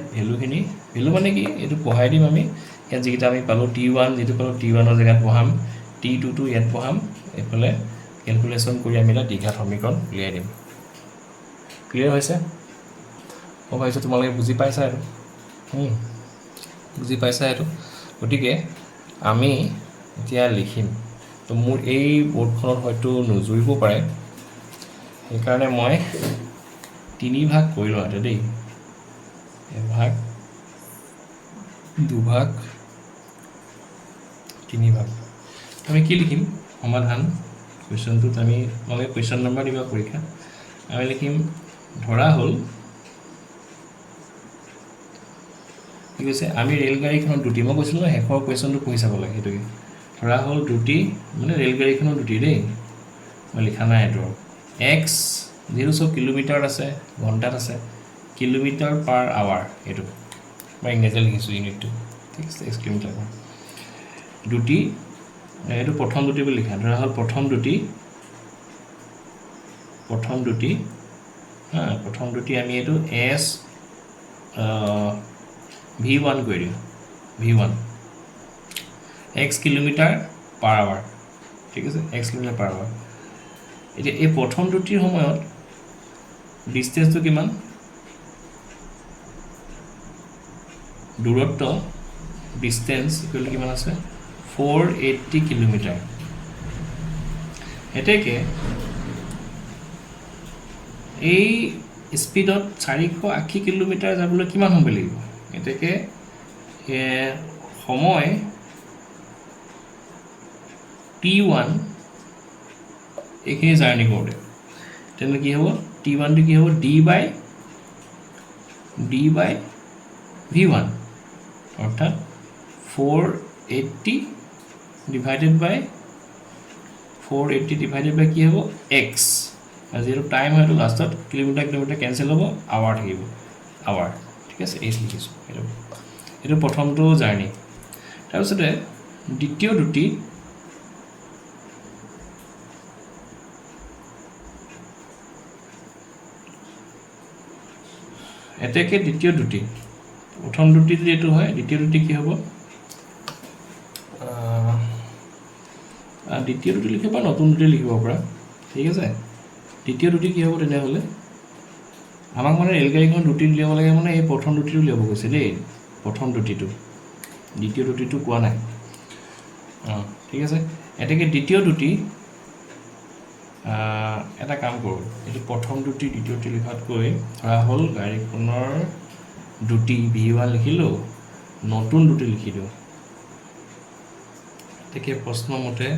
ভেলু মানে কি এইটো বহাই দিম আমি ইয়াত যিকেইটা আমি পালোঁ T1 যিটো পালোঁ T1ৰ জেগাত বহাম T2টো ইয়াত বহাম এইফালে কেলকুলেশ্যন কৰি আমি এটা দ্বিঘাত সমীকৰণ উলিয়াই দিম ক্লিয়াৰ হৈছে মই ভাবিছোঁ তোমালোকে বুজি পাইছা এইটো গতিকে আমি এতিয়া লিখিম তো মোৰ এই বৰ্ডখনত হয়তো নুজুৰিব পাৰে সেইকাৰণে মই 3 ভাগ কৰি লওঁ এতিয়া দেই 1 ভাগ 2 ভাগ 3 ভাগ আমি কি লিখিম সমাধান কুৱেশ্যনটোত আমি তোমালোকে কুৱেশ্যন নম্বৰ দিবা পৰীক্ষা আমি লিখিম ধৰা হ'ল কি কৈছে আমি ৰেলগাড়ীখনত দুটি মই কৈছিলোঁ ন শেষৰ কুৱেশ্যনটো পঢ়ি চাব লাগে সেইটোকে ধৰা হ'ল দুটি মানে ৰেলগাড়ীখনৰ দুটি দেই মই লিখা নাই এইটো x যিহেতু চব কিলোমিটাৰত আছে ঘণ্টাত আছে km/h এইটো মই ইংৰাজীত লিখিছোঁ ইউনিটটো ঠিক আছে কিলোমিটাৰ দুটি এইটো প্ৰথম দুটি বুলি লিখা ধৰা হ'ল প্ৰথম দুটি আমি এইটো V1 কৰি দিওঁ V1 x km/h ঠিক আছে x km/h এতিয়া এই প্ৰথম দুটিৰ সময়ত ডিষ্টেঞ্চটো কিমান দূৰত্ব ডিষ্টেঞ্চ কিমান আছে 480 কিলোমিটাৰ এতেকে এই স্পীডত 480 কিলোমিটাৰ যাবলৈ কিমান সময় লাগিব এতেকে সময় T1 এইখিনি জাৰ্ণি কৰোঁতে তেনেহ'লে কি হ'ব T1টো কি হ'ব D/S1 v1 অৰ্থাৎ 480 ডিভাইডেড বাই 480 ডিভাইডেড বাই কি হ'ব x আৰু যেটো টাইম হয়তো লাষ্টত কিলোমিটাৰ কেনসেল হ'ব আৱাৰ থাকিব আৱাৰ ঠিক আছে এই লিখিছো এটো প্ৰথমটো জাৰ্নি তাৰপিছতে দ্বিতীয় দুটি এতেকে দ্বিতীয় দুটি প্ৰথম দুটি যেটো হয় দ্বিতীয় দুটি কি হ'ব দ্বিতীয় দুটি লিখিব নতুন দুটি লিখিব পৰা ঠিক আছে দ্বিতীয় দুটি কি হ'ব তেনে হলে আমাক মানে ৰেল গাড়ীখন দুটি লিয়াব লাগে মানে এই প্ৰথম দুটিটো লিয়াব গৈছে দেই প্ৰথম দুটিটো দ্বিতীয় দুটিটো কোৱা নাই ঠিক আছে এতেকে দ্বিতীয় দুটি এটা কাম কৰোঁ এটো প্ৰথম দুটি দ্বিতীয় দুটি লিখাতকৈ ধৰা হ'ল গাড়ীখনৰ দুটি v1 লিখিলো নতুন দুটি লিখি দিওঁ এতেকে প্ৰশ্ন মতে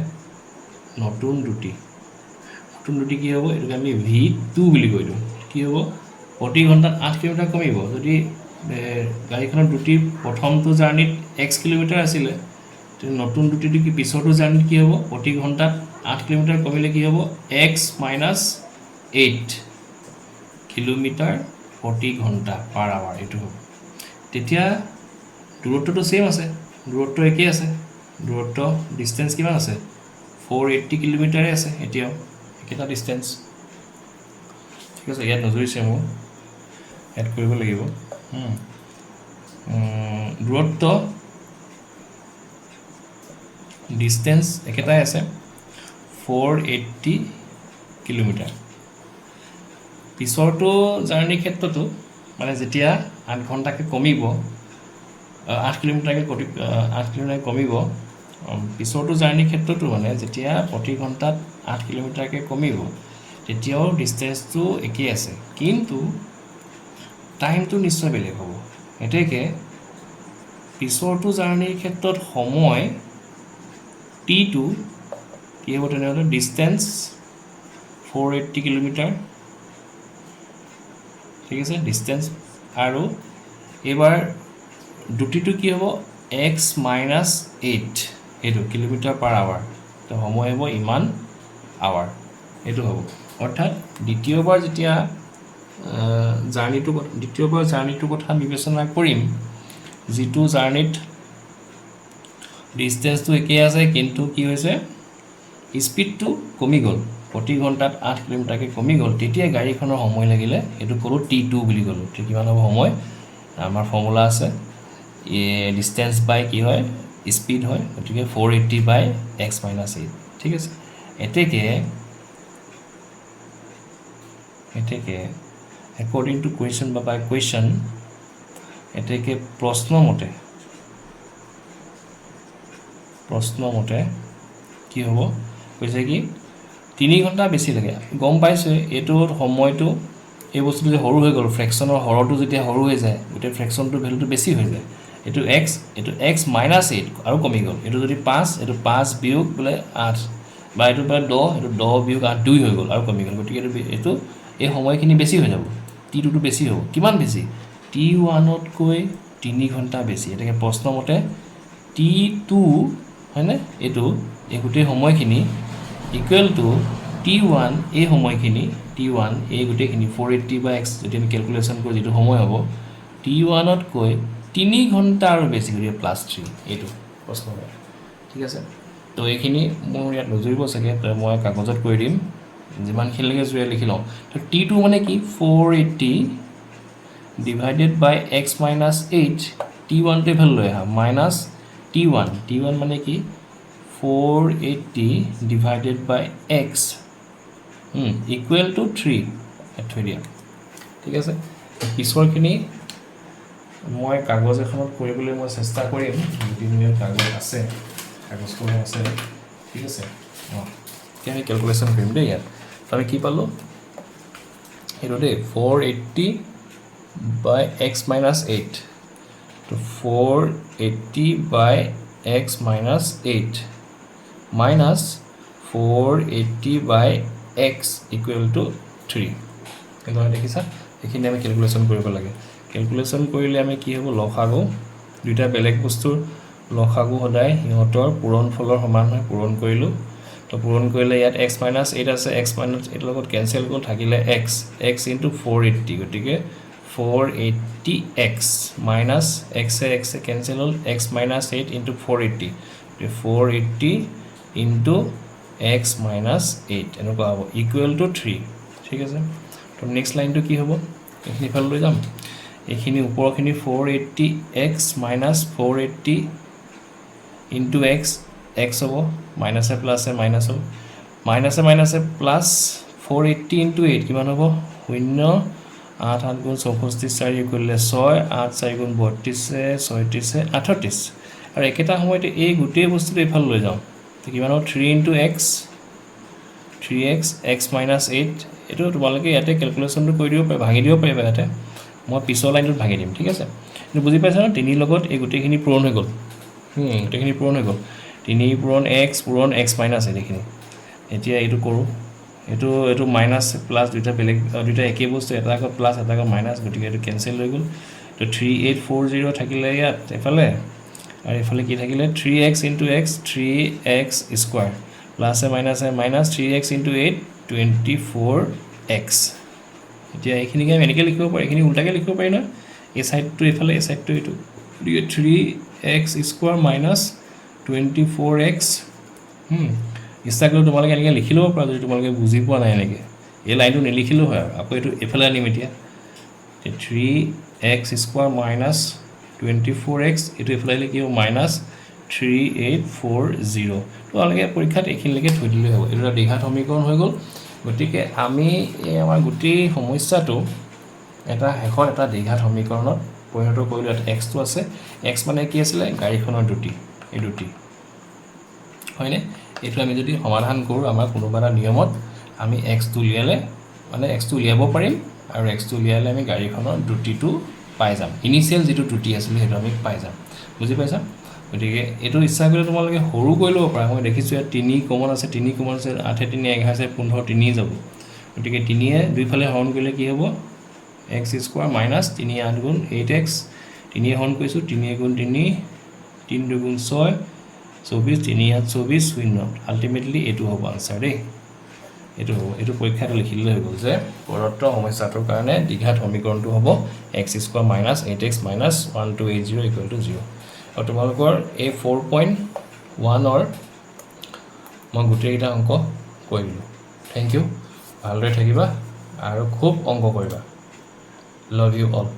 নতুন দুটি কি হ'ব এটো আমি v2 বুলি কৈ দিওঁ কি হ'ব প্ৰতি ঘণ্টাত 8 কিলোমিটাৰ কমিব যদি গাড়ীখনৰ দুটি প্ৰথমটো জাৰ্নিত x কিলোমিটাৰ আছিল নতুন দুটিটো কি পিছৰটো জাৰ্নিত কি হ'ব প্ৰতি ঘণ্টাত 8 কিলোমিটাৰ কমিলে কি হ'ব x - 8 কিলোমিটাৰ প্ৰতি ঘণ্টা পাৰ আৱাৰ এটো হ'ব তেতিয়া দূৰত্বটো সেম আছে দূৰত্ব একেই আছে দূৰত্ব ডিসটেন্স কিমান আছে 480 কিলোমিটাৰে আছে এতিয়াও একেটা ডিসটেন্স ঠিক আছে ইয়াত নজৰিছে মই এড কৰিব লাগিব দূৰত্ব ডিসটেন্স একেটাই আছে 480 কিলোমিটাৰ পিছৰটো জাৰ্নি ক্ষেত্ৰটো মানে যেতিয়া 8 ঘণ্টাকে কমিব 8 কিলোমিটাৰকে 8 কিলোমিটাৰ কমিব পিছৰটো জাৰ্নি ক্ষেত্ৰটো মানে যেতিয়া প্ৰতি ঘণ্টাত 8 কিলোমিটাৰকে কমিব তেতিয়াও ডিসটেন্সটো একেই আছে কিন্তু টাইমটো নিশ্চয় বেলেগ হ'ব এতেকে পিছৰটো জাৰ্নিৰ ক্ষেত্ৰত সময় t2 কি হ'ব তেনেহ'লে ডিসটেন্স 480 কিলোমিটাৰ ঠিক আছে ডিসটেন্স আৰু এবাৰ দুটিটো কি হ'ব x - 8 এটো কিলোমিটাৰ পাৰ আৱাৰ তো সময় হ'ব ইমান আৱাৰ এটো হ'ব অৰ্থাৎ দ্বিতীয়বাৰ যেতিয়া জাৰ্নিটো কথা বিবেচনা কৰিম যেটো জাৰ্নিত ডিসটেন্সটো একেই আছে কিন্তু কি হৈছে স্পিডটো কমি গ'ল প্ৰতি ঘণ্টাত 8 কিলোমিটাৰকে কমি গ'ল তেতিয়া গাড়ীখনৰ সময় লাগিলে এটো কলো t2 বুলি কলো ঠিক কিমান হ'ব সময় আমাৰ ফৰ্মুলা আছে ডিসটেন্স বাই কি হয় স্পিড হয় গতিকে 480 বাই x - 8 ঠিক আছে এতেকে according to question বা by question এতেকে প্ৰশ্ন মতে কি হ'ব কৈছে কি 3 ঘণ্টা বেছি লাগে গম পাইছে এটোৰ সময়টো এই বস্তুটো যে হৰু হৈ গ'ল ফ্ৰেকশনৰ হৰটো যেতিয়া হৰু হৈ যায় গটে ফ্ৰেকশনটোৰ ভ্যালুটো বেছি হৈ যায় এটো x - 8 আৰু কমি গ'ল এটো যদি 5 এটো 5 বিয়োগ বলে 8 বা এটো বা 10 এটো 10 বিয়োগ 8 2 হৈ গ'ল আৰু কমি গ'ল গতিকে এটো এই সময়খিনি বেছি হৈ যাব t2 টো বেছি হ'ব কিমান বেছি t1 তকৈ 3 ঘণ্টা বেছি এটাকে প্ৰশ্ন মতে t2 হয়নে এটো এই গুটে সময়খিনি ইকুৱেল টু t1 এই সময়খিনি t1 এই গুটেখিনি 480 বাই x যদি আমি ক্যালকুলেশন কৰো যেটো সময় হ'ব t1 তকৈ 3 ঘণ্টা আৰু বেছি কৰি +3 এটো প্ৰশ্ন ঠিক আছে তো এইখিনি মোৰ ইয়াত নজৰিব চাগে তো মই কাগজত কৰি দিম যিমান খিলকে জুয়ে লিখি লওঁ তো t2 মানে কি 480 ডিভাইডেড বাই x - 8 t1 তে ভ্যালু লৈ আহা মাইনাস t1 মানে কি 480 divided by x equal to 3 থৈ দিয়া ঠিক আছে পিছৰখিনি মই কাগজ এখনত কৰিবলৈ মই চেষ্টা কৰিম যদি মোৰ কাগজ আছে কাগজখন আছে ঠিক আছে আমি ক্যালকুলেশন কৰিম দেই ইয়াত আমি কি পালো এটো দে 480 by x - 8 তো 480 by x - 8 minus 480 by x equal to 3 কিন্তু দেখিছা এখিনি আমি ক্যালকুলেশন কৰিব লাগে ক্যালকুলেশন কৰিলে আমি কি হ'ব লসাগু দুইটা বেলেগ বস্তুৰ লসাগু সদায় ইহঁতৰ পূৰণফলৰ সমান হয় পূৰণ কৰিলো তো পূৰণ কৰিলে ইয়াত x - 8 আছে x - 8 লগত কেনসেল গ'ল থাকিলে x x * 480 গতিকে 480x minus x এ cancel হ'ল x minus 8 into 480 480 into x minus 8 এনেকুৱা হ'ব equal to 3 ঠিক আছে তো নেক্সট লাইনটো কি হ'ব এখিনি ফাল লৈ যাম এখিনি ওপৰখিনি 480x minus 480 into x x হ'ব minus এ plus এ minus হ'ব minus এ plus 480 into 8 কিমান হ'ব 0 8 8 গুণ 64 4 কৰিলে 6 8 4 গুণ 32 36 38 আৰু একেটা সময়তে এই গোটেই বস্তুটো এফাল লৈ যাওঁ তো কিমান হ'ব 3 into x 3x x minus 8 এটো তোমালোকে ইয়াতে ক্যালকুলেশনটো কৰি দিব পাৰে ভাঙি দিব পাৰিবা ইয়াতে মই পিছৰ লাইনটো ভাঙি দিম ঠিক আছে তুমি বুজি পাইছা না 3 লগত এই গোটেইখিনি পূৰণ হৈ গ'ল গোটেইখিনি পূৰণ হৈ গ'ল 3 পূৰণ x minus 8 এখিনি এতিয়া এইটো কৰো এটো মাইনাস প্লাস দুইটা বেলেগ দুইটা একে বস্তু এটা আকৌ প্লাস এটা আকৌ মাইনাস গতিকে এটো কেনসেল হৈ গ'ল তো 3840 থাকিলে ইয়াত এফালে আৰু এফালে কি থাকিলে 3x into x 3x square plus a minus 3x into 8 24x এতিয়া এইখিনিকে আমি এনেকৈ লিখিব পাৰি এইখিনি উল্টাকে লিখিব পাৰি না এই সাইডটো এফালে এই সাইডটো এটো গতিকে 3x square minus 24x ইচ্ছা কৰিলে তোমালোকে এনেকৈ লিখি ল'ব পাৰা যদি তোমালোকে বুজি পোৱা নাই এনেকৈ এই লাইনটো নিলিখিলেও হয় আকৌ এইটো এফালে আনিম এতিয়া 3x square minus 24x এইটো এফালে আহিলে কি হ'ব minus 3840 তোমালোকে পৰীক্ষাত এইখিনিলৈকে থৈ দিলে হ'ব এইটো এটা দ্বিঘাত সমীকৰণ হৈ গ'ল গতিকে আমি এই আমাৰ গোটেই সমস্যাটো এটা শেষত এটা দ্বিঘাত সমীকৰণত পৰিণত কৰিলো এটা x টো আছে x মানে কি আছিল গাড়ীখনৰ দুটি এই দুটি হয়নে এইটো আমি যদি সমাধান কৰো আমাৰ কোনোবা এটা নিয়মত আমি x টো উলিয়ালে মানে x টো উলিয়াব পাৰিম আৰু x টো উলিয়ালে আমি গাড়ীখনৰ দুটিটো পাই যাম ইনিশিয়াল যেটো দুটি আছিল হেটো আমি পাই যাম বুজি পাইছা গতিকে এটো ইচ্ছা কৰিলে তোমালোকে সৰু কৰি ল'ব পাৰা মই দেখিছো ইয়াত 3 কমন আছে 8 3 11 15 3 যাব গতিকে 3 এ দুইফালে হৰণ কৰিলে কি হ'ব x square minus 3 8 গুণ 8x 3 হৰণ কৰিছো 3 গুণ 3 3 2 গুণ 6 24 3 8 24 শূন্য আলটিমেটলি এটো হ'ব আনসাৰ দেই এটো পৰীক্ষাটো লিখিলে হৈ গ'ল যে প্ৰদত্ত সমস্যাটোৰ কাৰণে দ্বিঘাত সমীকৰণটো হ'ব x square minus 8x minus 1280 equal to 0 আৰু তোমালোকৰ এই 4.1 অৰ মই গোটেইটা অংক কৈ দিলো থ্যাংক ইউ ভালদৰে থাকিবা আৰু খুব অংক কৰিবা লভ ইউ অল